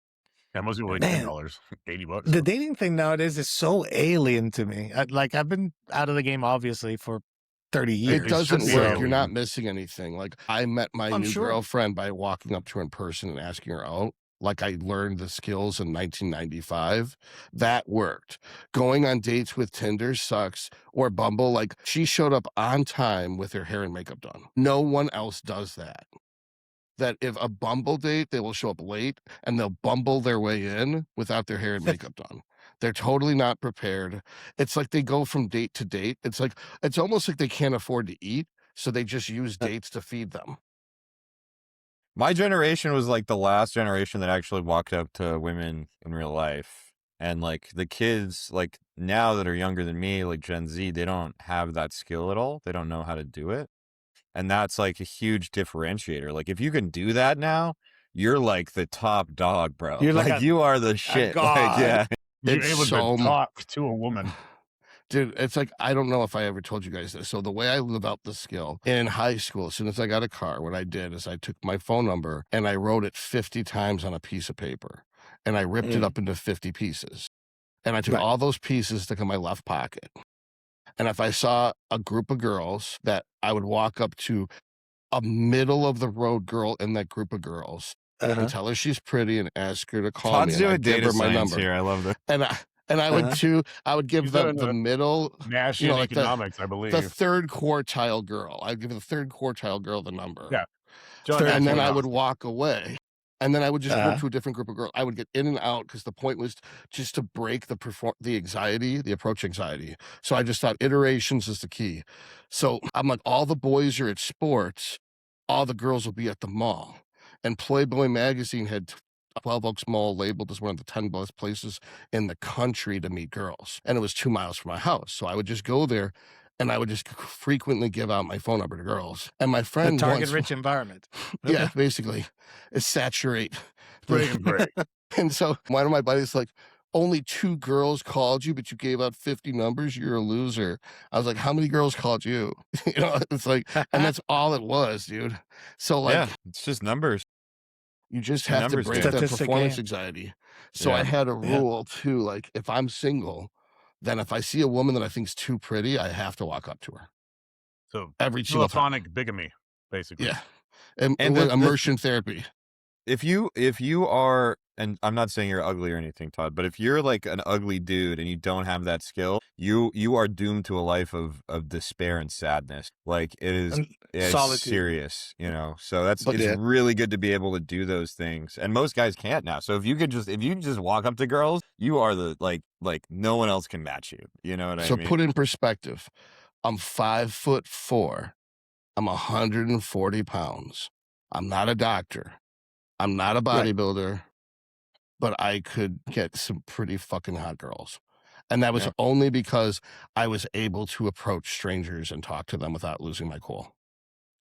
Yeah, most people like Man. $10, $80. The dating thing nowadays is so alien to me. I've been out of the game, obviously, for 30 years. It doesn't just work. so- You're not missing anything. Like, I met my I'm new sure. girlfriend by walking up to her in person and asking her out. Like, I learned the skills in 1995. That worked. Going on dates with Tinder sucks, or Bumble. Like, she showed up on time with her hair and makeup done. No one else does that. That if a Bumble date, they will show up late and they'll bumble their way in without their hair and makeup done. They're totally not prepared. It's like they go from date to date. It's almost like they can't afford to eat, so they just use dates to feed them. My generation was like the last generation that actually walked up to women in real life. And like the kids like now that are younger than me, like Gen Z, they don't have that skill at all. They don't know how to do it. And that's like a huge differentiator. Like if you can do that now, you're like the top dog, bro. You're like you are the shit. Like, yeah. You're It's able so to talk to a woman. Dude, it's like, I don't know if I ever told you guys this. So the way I live out the skill in high school, as soon as I got a car, what I did is I took my phone number and I wrote it 50 times on a piece of paper and I ripped it up into 50 pieces. And I took all those pieces, stuck in my left pocket. And if I saw a group of girls that I would walk up to a middle of the road girl in that group of girls and tell her she's pretty and ask her to call Todd's me. doing And I'd give data her my science number. here. I love that. And I would I would give He's them doing the middle, National like economics, I believe. the third quartile girl. I'd give the third quartile girl the number. Yeah. And then I would walk away. And then I would just go to a different group of girls. I would get in and out because the point was just to break the anxiety, the approach anxiety. So I just thought iterations is the key. So I'm like, all the boys are at sports, all the girls will be at the mall. And Playboy magazine had 12 Oaks Mall labeled as one of the 10 best places in the country to meet girls. And it was 2 miles from my house. So I would just go there and I would just frequently give out my phone number to girls. And my friend the target-rich environment. Yeah, basically. It's saturate. Great. And so one of my buddies like, only 2 girls called you, but you gave out 50 numbers. You're a loser. I was like, how many girls called you? It's like, and that's all it was, dude. So like, yeah, it's just numbers. You just have to break that performance anxiety. So I had a rule too, like if I'm single, then if I see a woman that I think's too pretty, I have to walk up to her. So every single time. bigamy, basically. Yeah. And immersion therapy. If you are, and I'm not saying you're ugly or anything, Todd, but if you're like an ugly dude and you don't have that skill, you are doomed to a life of despair and sadness. Like it's serious, So it's really good to be able to do those things. And most guys can't now. So if you just walk up to girls, you are the like no one else can match you. You know what I mean? So put in perspective, I'm 5'4". I'm 140 pounds. I'm not a doctor. I'm not a bodybuilder, but I could get some pretty fucking hot girls. And that was only because I was able to approach strangers and talk to them without losing my cool.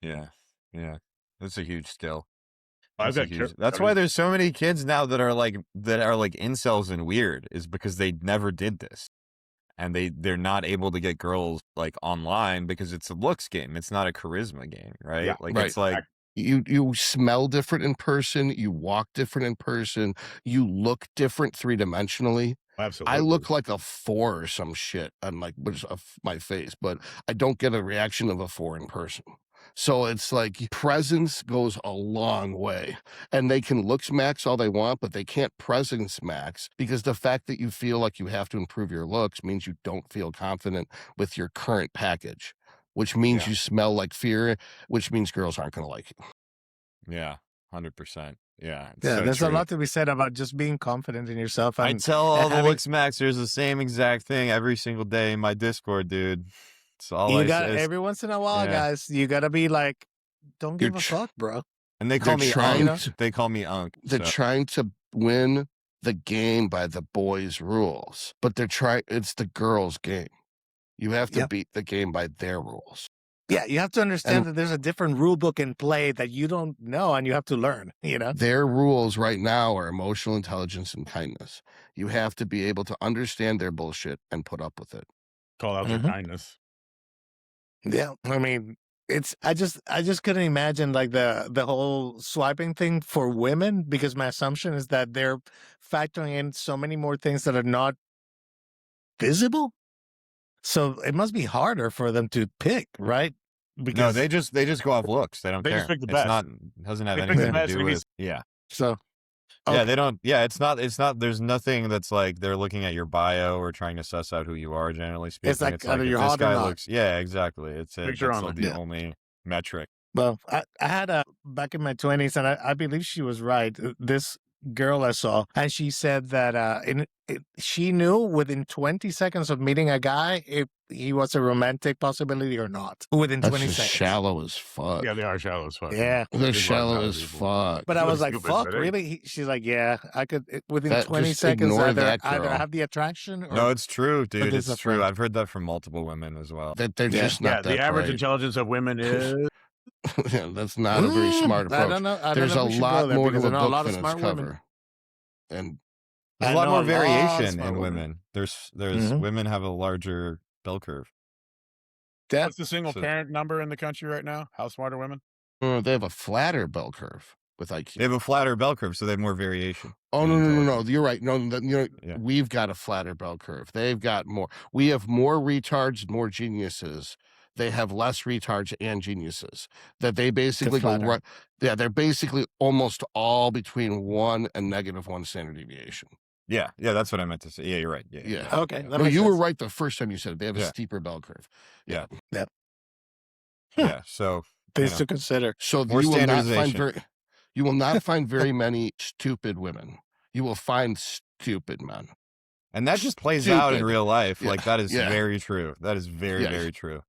Yeah. Yeah. That's a huge skill. That's why there's so many kids now that are like incels and weird, is because they never did this. And they're not able to get girls like online because it's a looks game. It's not a charisma game, right? Yeah, It's like you smell different in person, you walk different in person, you look different 3-dimensionally. Absolutely. I look like a 4 or some shit on like my face, but I don't get a reaction of a 4 in person. So it's like presence goes a long way, and they can looks max all they want, but they can't presence max because the fact that you feel like you have to improve your looks means you don't feel confident with your current package, which means you smell like fear, which means girls aren't going to like you. Yeah, 100%. Yeah. There's a lot to be said about just being confident in yourself. I tell all the looks maxers the same exact thing every single day in my Discord, dude. Every once in a while, guys, you gotta be like, don't give a fuck, bro. And they call me they call me Unk. They're trying to win the game by the boys' rules, but it's the girls' game. You have to beat the game by their rules. Yeah, you have to understand that there's a different rule book in play that you don't know and you have to learn, Their rules right now are emotional intelligence and kindness. You have to be able to understand their bullshit and put up with it. Call out their kindness. Yeah, I mean, I just couldn't imagine like the whole swiping thing for women, because my assumption is that they're factoring in so many more things that are not visible. So it must be harder for them to pick, right? Because no, they just go off looks. They don't care. Just pick the best. Doesn't have anything to do with So they don't. Yeah, it's not. There's nothing that's like they're looking at your bio or trying to suss out who you are. Generally speaking, it's like if you're this hot guy or not. looks. Yeah, exactly. It's the only metric. Well, I had back in my 20s, and I believe she was right. This girl I saw, and she said that she knew within 20 seconds of meeting a guy if he was a romantic possibility or not. Within That's 20 just seconds. shallow as fuck. Yeah, they are shallow as fuck. Yeah. They're shallow as fuck. But I was like, Stupid, fuck, but hey. really? She's like, yeah, I could, within 20 just seconds, ignore either that girl. have the attraction or... No, it's true, dude. there's It's a true. friend. I've heard that from multiple women as well. That they're just Yeah, not that the average bright. intelligence of women is. Yeah, that's not a very smart approach. I don't know. There's a if we should go lot there more to because a I know a book lot of than its smart cover. women. And There's I a lot know more a lot of variation smart in women. women. There's Mhm. women have a larger bell curve. What's the single So- parent number in the country right now? How smart are women? they have a flatter bell curve with IQ. They have a flatter bell curve, so they have more variation. Oh, in no. intelligence. You're right. No, Yeah. we've got a flatter bell curve. They've got more. We have more retards, more geniuses. They have less retards and geniuses. That they basically go flatter. right. Yeah, they're basically almost all between 1 and -1 standard deviation. Yeah, that's what I meant to say. Yeah, you're right. Yeah. Okay. that No, makes you were sense. right the first time you said it. They have a Yeah. steeper bell curve. Yeah. Yep. Yeah. So Things know. to consider. So More you will not find standardization. you will not find very many stupid women. You will find stupid men. and that just plays out in Stupid. real life. Yeah, Like that is yeah. very true. That is very, Yeah. very true.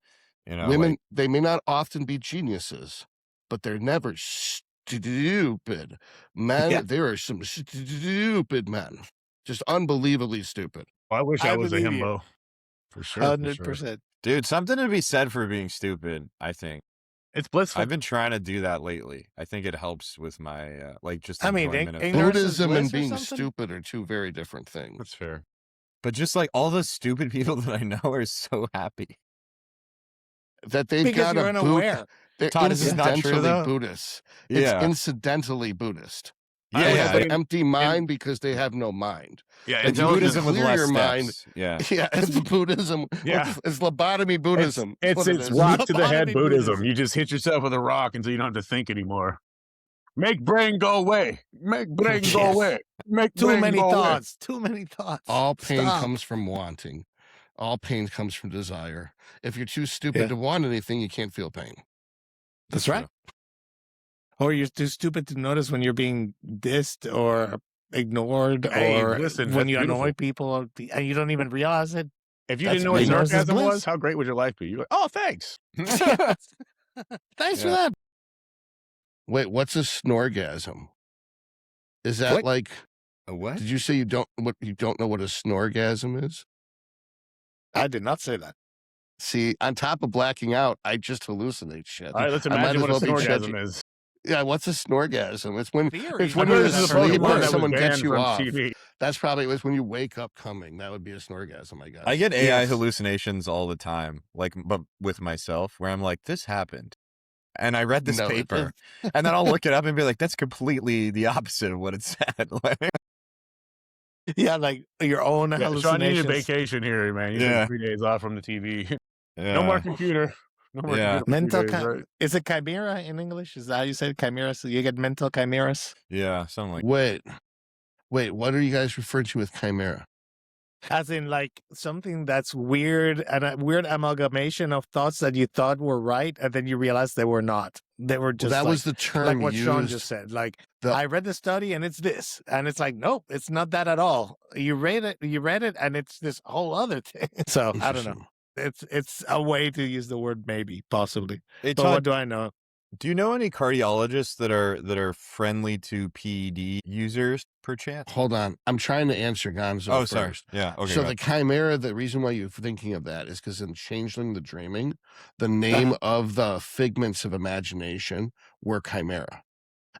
You know, Women, like, they may not often be geniuses, but they're never stupid. Men, Yeah. there are some stupid men. Just unbelievably stupid. I wish I I was a believe you. himbo. For sure. 100%. dude, something to be said for being stupid. I think It's blissful. I've been trying to do that lately. I think it helps with my just I mean, enjoyment of ignorance is Buddhism and bliss or being something? stupid are two very different things. That's fair. But just like all the stupid people that I know are so happy. That they've Because got you're a unaware. They're Todd, is this not true, incidentally though? Buddhist. Yeah. It's incidentally Buddhist. Yeah, They yeah. have an empty mind because they have no mind. Yeah, And It's you can Buddhism with clear less your mind. steps. Yeah. Yeah, it's Buddhism. Yeah. It's lobotomy Buddhism. It's what it it's is. rock to the head Lobotomy Buddhism. Buddhism. You just hit yourself with a rock until you don't have to think anymore. Make brain go away. Make brain go Yes. away. Make Too brain many go away. thoughts. Too many thoughts. All pain Stop. comes from wanting. All pain comes from desire. If you're too stupid Yeah. to want anything, you can't feel pain. That's right. Or you're too stupid to notice when you're being dissed or ignored Hey, or listen, when that's you annoy beautiful. people and you don't even realize it. If you That's didn't know what ignorance is sarcasm bliss. was, how great would your life be? You're like, oh, thanks. Thanks for Yeah. that. Wait, what's a snorgasm? Is that What? like? A what? Did you say you don't know what a snorgasm is? I did not say that. See, on top of blacking out, I just hallucinate shit. All right, let's I might imagine as what a well be snorgasm judgy. is. Yeah, what's a snorgasm? It's when Theory. it's when I thought you're this is a asleep Pokemon and that someone was gets banned you from off. TV. That's probably was when you wake up coming. That would be a snorgasm, I guess. I get AI Yes. hallucinations all the time, like, but with myself, where I'm like, this happened. And I read this No, it paper, and then I'll look it up and be like, that's completely the opposite of what it said. Like, Yeah, like your own Yeah, so I need a hallucinations. vacation here, man. You Yeah. need 3 days off from the TV. yeah. No more computer. No more Yeah. computer. for 3 Mental days, right? is it chimera in English? Is that how you say chimera? So you get mental chimeras? Yeah, something like Wait, what are you guys referring to with chimera? As in like something that's weird and a weird amalgamation of thoughts that you thought were right and then you realized they were not. They were Well, just that like, was the term like what used. Sean just said. Like I read the study and it's this. And it's like, nope, it's not that at all. You read it and it's this whole other thing. So I don't know. It's a way to use the word maybe, possibly. Hey, But Todd, what do I know? do you know any cardiologists that are friendly to PED users, perchance? Hold on, I'm trying to answer Gonzo Oh, first. sorry. Yeah. Okay. So go the ahead. chimera, the reason why you're thinking of that is because in Changeling the Dreaming, the name of the figments of imagination were chimera.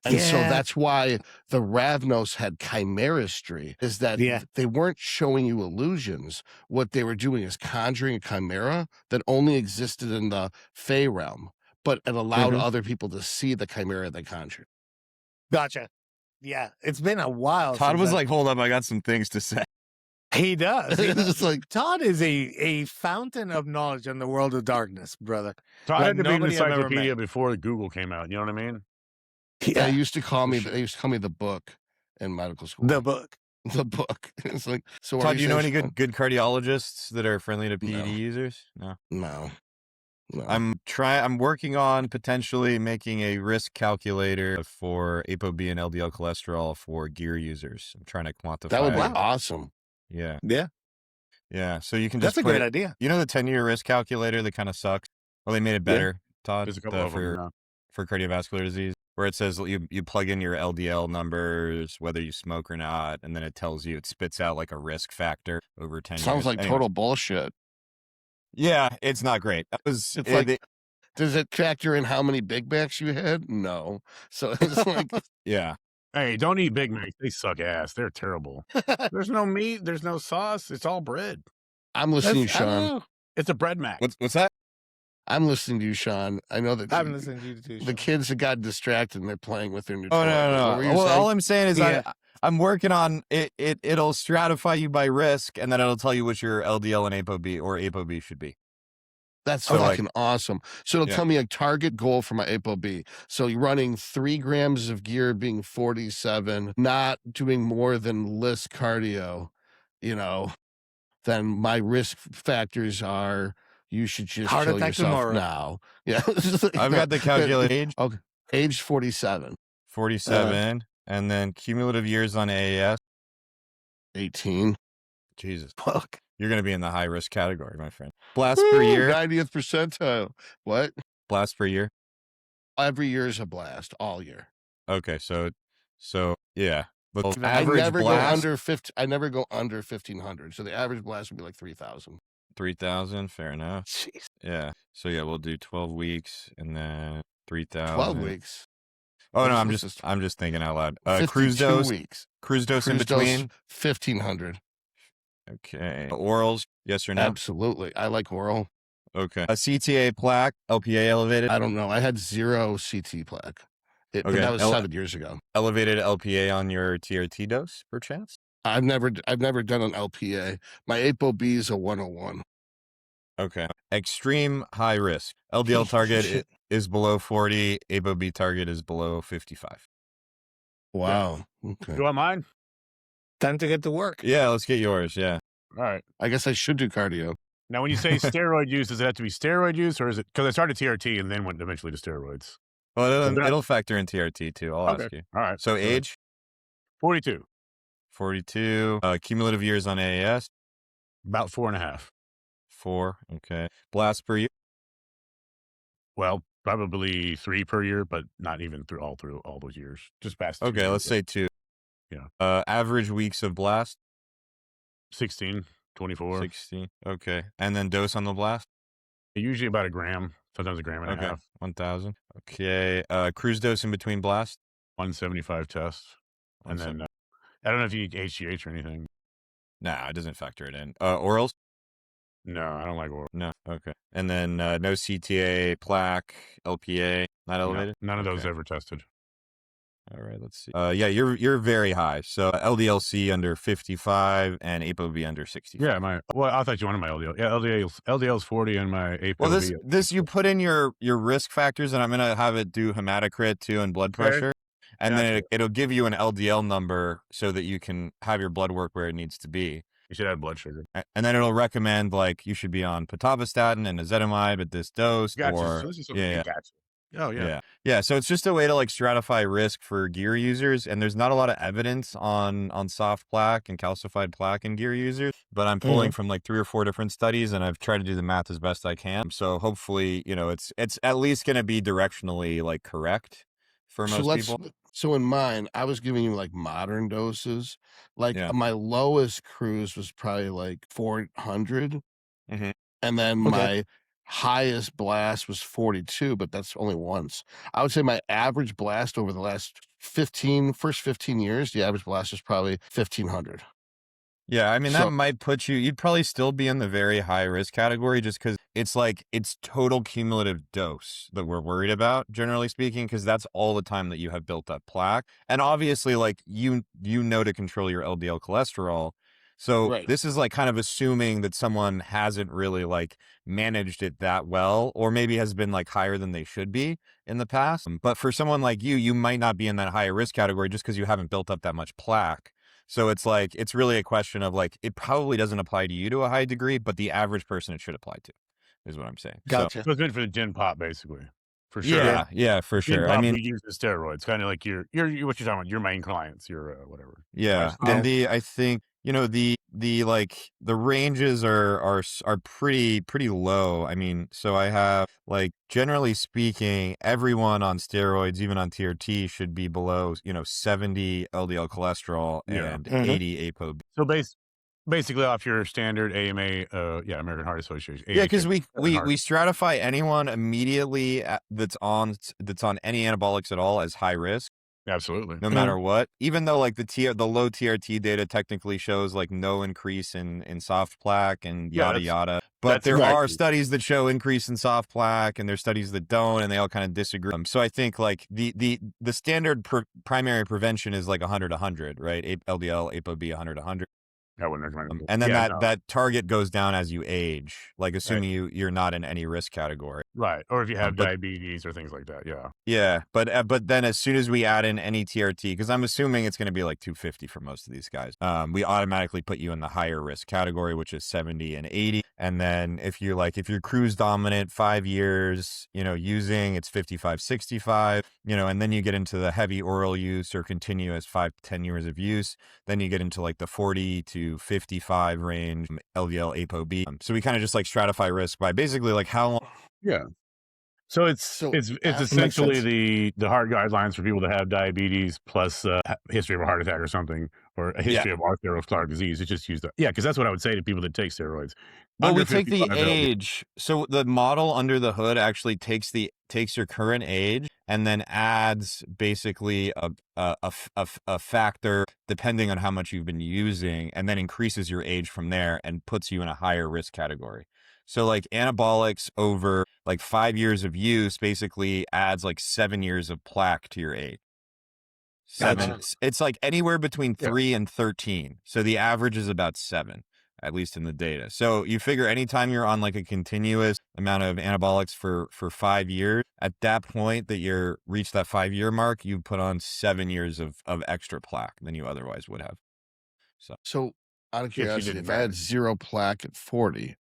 And so Yeah. that's why the Ravnos had chimeristry, is that they weren't showing you illusions. What they were doing is conjuring a chimera that only existed in the Fey realm, but it allowed other people to see the chimera they conjured. Gotcha. Yeah, it's been a while. Todd since was I- like, hold up, I got some things to say. he does. He does. It's like, Todd is a fountain of knowledge in the world of darkness, brother. Todd Like had to be an nobody I've ever encyclopedia met. before Google came out. You know what I mean? they used to call me, sure. they used to call me the book in medical school. The book. The book. It's like, so what are Todd, do you know saying, any Sean? good cardiologists that are friendly to PED No. users? No. No. No. I'm working on potentially making a risk calculator for ApoB and LDL cholesterol for gear users. I'm trying to quantify. That would be awesome. Yeah. Yeah. Yeah. So you can just That's a great idea. You know the 10-year risk calculator that kind of sucks? Well, they made it better, Todd, There's a couple of them for cardiovascular disease, where it says you plug in your LDL numbers, whether you smoke or not, and then it tells you, it spits out like a risk factor over 10 years. Sounds like total bullshit. Yeah, it's not great. Does it factor in how many Big Macs you had? No. So it's like, yeah. Hey, don't eat Big Macs. They suck ass. They're terrible. There's no meat. There's no sauce. It's all bread. I'm listening to you, Sean. It's a bread Mac. What's that? I'm listening to you, Sean. I know that I'm listening to you too, Sean. the kids that got distracted and they're playing with their new Oh, toy. no. Well, all I'm saying is I'm working on it. It'll stratify you by risk, and then it'll tell you what your LDL and ApoB or ApoB should be. That's fucking awesome. So it'll tell me a target goal for my ApoB. So you're running 3 grams of gear being 47, not doing more than list cardio, then my risk factors are you should just kill yourself now. Yeah. I've got the calculated age. Okay. Age 47. 47. And then cumulative years on AAS. 18. Jesus. Fuck. You're going to be in the high risk category, my friend. Blast per year. 90th percentile. What? Blast per year. Every year is a blast, all year. Okay, so yeah. But I never go under 1,500. So the average blast would be like 3,000. 3,000, fair enough. Jeez. Yeah. So yeah, we'll do 12 weeks and then 3,000. 12 weeks. Oh no, I'm just thinking out loud. Cruise dose. Weeks. Cruise dose in between. 1,500. Okay. Orals, yes or no? Absolutely. I like oral. Okay. A CTA plaque, LPA elevated? I don't know. I had 0 CT plaque. But that was 7 years ago. Elevated LPA on your TRT dose, perchance? I've never done an LPA. My ApoB is a 101. Okay. Extreme high risk. LDL target is below 40. ApoB target is below 55. Wow. Yeah. Okay. You want mine? Time to get to work. Yeah, let's get yours. Yeah. All right. I guess I should do cardio. Now, when you say steroid use, does it have to be steroid use, or is it because I started TRT and then went eventually to steroids? Well, it'll factor in TRT too. I'll ask you. All right. So age? 42. 42. Cumulative years on AAS? About 4.5. 4. Okay. Blast per year? Well, probably 3 per year, but not even through all those years. Just past. Okay, let's say 2. Yeah. Average weeks of blast? 16, 24. 16. Okay. And then dose on the blast? Usually about a gram, sometimes a gram and a half. 1,000. Okay. Cruise dose in between blast? 175 tests. And then I don't know if you need HGH or anything. Nah, it doesn't factor it in. Orals? No, I don't like oral. No. Okay. And then no CTA, plaque, LPA, not elevated? None of those ever tested. All right, let's see. Yeah, you're very high. So LDL-C under 55 and ApoB under 65. Yeah, I thought you wanted my LDL. Yeah, LDL's 40 and my ApoB. Well, this you put in your risk factors, and I'm gonna have it do hematocrit too and blood pressure, and then it'll give you an LDL number so that you can have your blood work where it needs to be. You should have blood sugar, and then it'll recommend like you should be on pitavastatin and ezetimibe at this dose. Gotcha. Or so this is gotcha. Oh yeah. So it's just a way to like stratify risk for gear users, and there's not a lot of evidence on soft plaque and calcified plaque in gear users. But I'm pulling from like 3 or 4 different studies, and I've tried to do the math as best I can. So hopefully, it's at least going to be directionally like correct for most people. So in mine, I was giving you like modern doses. Like my lowest cruise was probably like 400, and then my highest blast was 42, but that's only once. I would say my average blast over the last first 15 years, the average blast is probably 1,500. Yeah, I mean, that might put you'd probably still be in the very high risk category just because it's total cumulative dose that we're worried about, generally speaking, because that's all the time that you have built up plaque. And obviously, like, you know to control your LDL cholesterol. So this is like kind of assuming that someone hasn't really like managed it that well, or maybe has been like higher than they should be in the past. But for someone like you might not be in that higher risk category just because you haven't built up that much plaque. So it's like, it's really a question of like, it probably doesn't apply to you to a high degree, but the average person it should apply to. is what I'm saying. Gotcha. So good for the gin pop, basically. For sure. Yeah, for Gin sure. pop I mean, who uses steroids, kind of like you're what you're talking about. Your main clients, your whatever. yeah, and I think the like the ranges are pretty low. I mean, so I have like generally speaking, everyone on steroids, even on TRT, should be below 70 LDL cholesterol and 80 ApoB. So basically off your standard AMA, American Heart Association. Yeah, because we stratify anyone immediately that's on any anabolics at all as high risk. Absolutely. No matter what, even though like the low TRT data technically shows like no increase in soft plaque and yada yada, but there are studies that show increase in soft plaque and there's studies that don't, and they all kind of disagree. So I think like the standard primary prevention is like 100-100, right? LDL, ApoB 100-100. I wouldn't recommend. And then that target goes down as you age, like assuming you're not in any risk category. Right. Or if you have diabetes or things like that. Yeah. Yeah. But then as soon as we add in any TRT, because I'm assuming it's going to be like 250 for most of these guys, we automatically put you in the higher risk category, which is 70 and 80. And then if you're cruise dominant 5 years, using, it's 55, 65, and then you get into the heavy oral use or continuous 5 to 10 years of use. Then you get into like the 40 to 55 range LDL ApoB. So we kind of just like stratify risk by basically like how long. Yeah. So it's essentially the heart guidelines for people that have diabetes plus a history of a heart attack or something, or a history of arteriosclerotic disease. It's just used because that's what I would say to people that take steroids. Well, we take the age. So the model under the hood actually takes your current age and then adds basically a factor depending on how much you've been using, and then increases your age from there and puts you in a higher risk category. So like anabolics over like 5 years of use basically adds like 7 years of plaque to your age. It's like anywhere between 3 and 13. So the average is about 7, at least in the data. So you figure anytime you're on like a continuous amount of anabolics for 5 years, at that point that you're reached that 5-year mark, you put on 7 years of extra plaque than you otherwise would have. So out of curiosity, if I had 0 plaque at 40,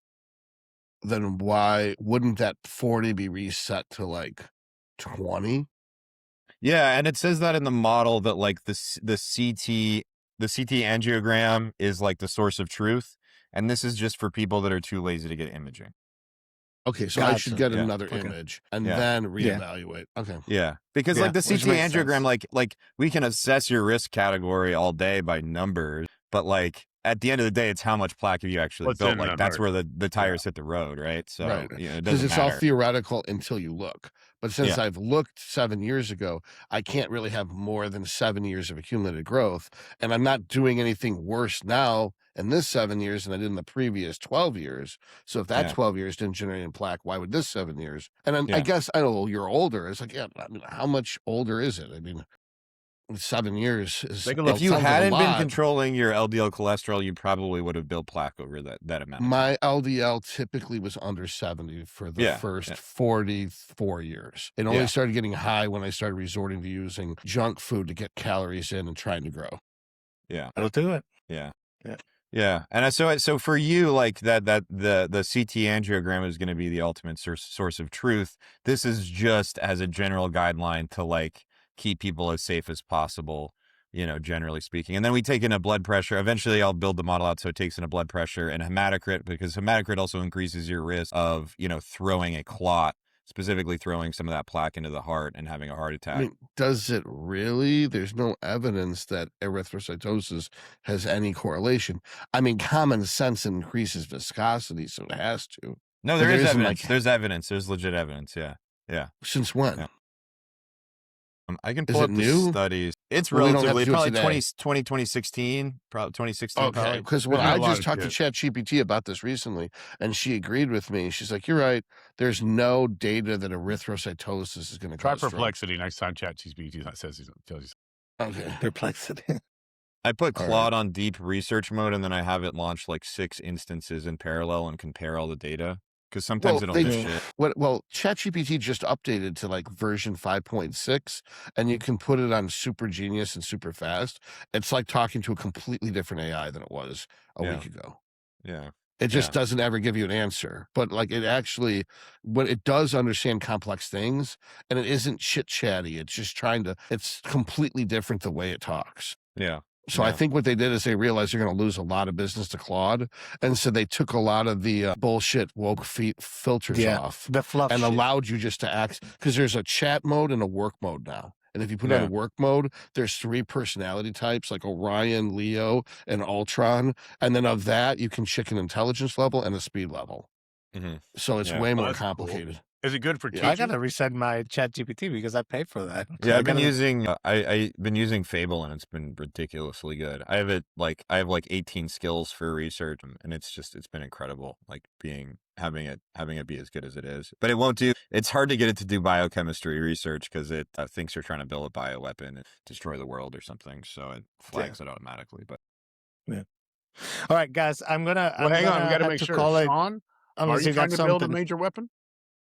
then why wouldn't that 40 be reset to like 20? Yeah, and it says that in the model that like the CT angiogram is like the source of truth, and this is just for people that are too lazy to get imaging. Okay, so I should get another image and then reevaluate. Okay. Yeah, because like the CT angiogram, like we can assess your risk category all day by numbers, but like at the end of the day, it's how much plaque have you actually built. Like that's where the tires hit the road, right? So because it's all theoretical until you look. But since I've looked 7 years ago, I can't really have more than 7 years of accumulated growth, and I'm not doing anything worse now in this 7 years than I did in the previous 12 years. So if that 12 years didn't generate any plaque, why would this 7 years? And I guess I know you're older. It's like, I mean, how much older is it? I mean, 7 years is. If you hadn't been controlling your LDL cholesterol, you probably would have built plaque over that amount. My LDL typically was under 70 for the first 44 years. It only started getting high when I started resorting to using junk food to get calories in and trying to grow. Yeah, that'll do it. Yeah, and so for you, like the CT angiogram is going to be the ultimate source of truth. This is just as a general guideline to like keep people as safe as possible, generally speaking. And then we take in a blood pressure. Eventually I'll build the model out so it takes in a blood pressure and hematocrit, because hematocrit also increases your risk of, throwing a clot, specifically throwing some of that plaque into the heart and having a heart attack. I mean, does it really? There's no evidence that erythrocytosis has any correlation. I mean, common sense increases viscosity, so it has to. No, there is evidence. There's evidence. There's legit evidence. Yeah. Since when? Yeah. I can pull up the studies. It's relatively probably 2016, probably 2016. Okay, because I just talked to ChatGPT about this recently, and she agreed with me. She's like, "You're right. There's no data that erythrocytosis is going to try perplexity next time ChatGPT tells you. Okay, perplexity. I put Claude on deep research mode, and then I have it launch like 6 instances in parallel and compare all the data. Because sometimes it'll do shit. Well, ChatGPT just updated to like version 5.6, and you can put it on super genius and super fast. It's like talking to a completely different AI than it was a week ago. Yeah. It just doesn't ever give you an answer. But like it actually, when it does understand complex things, and it isn't chit chatty. It's just it's completely different the way it talks. Yeah. So I think what they did is they realized they're going to lose a lot of business to Claude, and so they took a lot of the bullshit woke filters off, the fluff, and shit. allowed you just to act, because there's a chat mode and a work mode now. And if you put on work mode, there's 3 personality types like Orion, Leo, and Ultron, and then of that you can check an intelligence level and a speed level. So it's way more complicated. Cool. Is it good for teaching? I gotta reset my Chat GPT because I paid for that. Yeah, I've been using Fable, and it's been ridiculously good. I have like 18 skills for research, and it's been incredible. Like having it be as good as it is. But it won't do. It's hard to get it to do biochemistry research because it thinks you're trying to build a bioweapon and destroy the world or something. So it flags it automatically. But all right, guys, I'm gonna. Well, hang on, we got to make sure. Sean, are you trying to build a major weapon?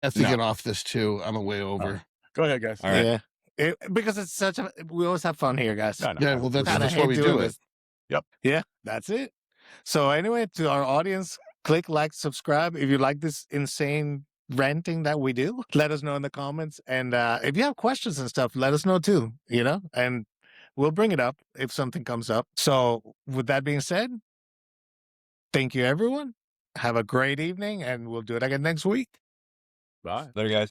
I have to get off this too. I'm a way over. Go ahead, guys. All right. Yeah, because it's we always have fun here, guys. Yeah, well, that's why we do it. Yep. Yeah, that's it. So anyway, to our audience, click like, subscribe if you like this insane ranting that we do. Let us know in the comments, and if you have questions and stuff, let us know too. And we'll bring it up if something comes up. So with that being said, thank you, everyone. Have a great evening, and we'll do it again next week. Bye. Later, guys.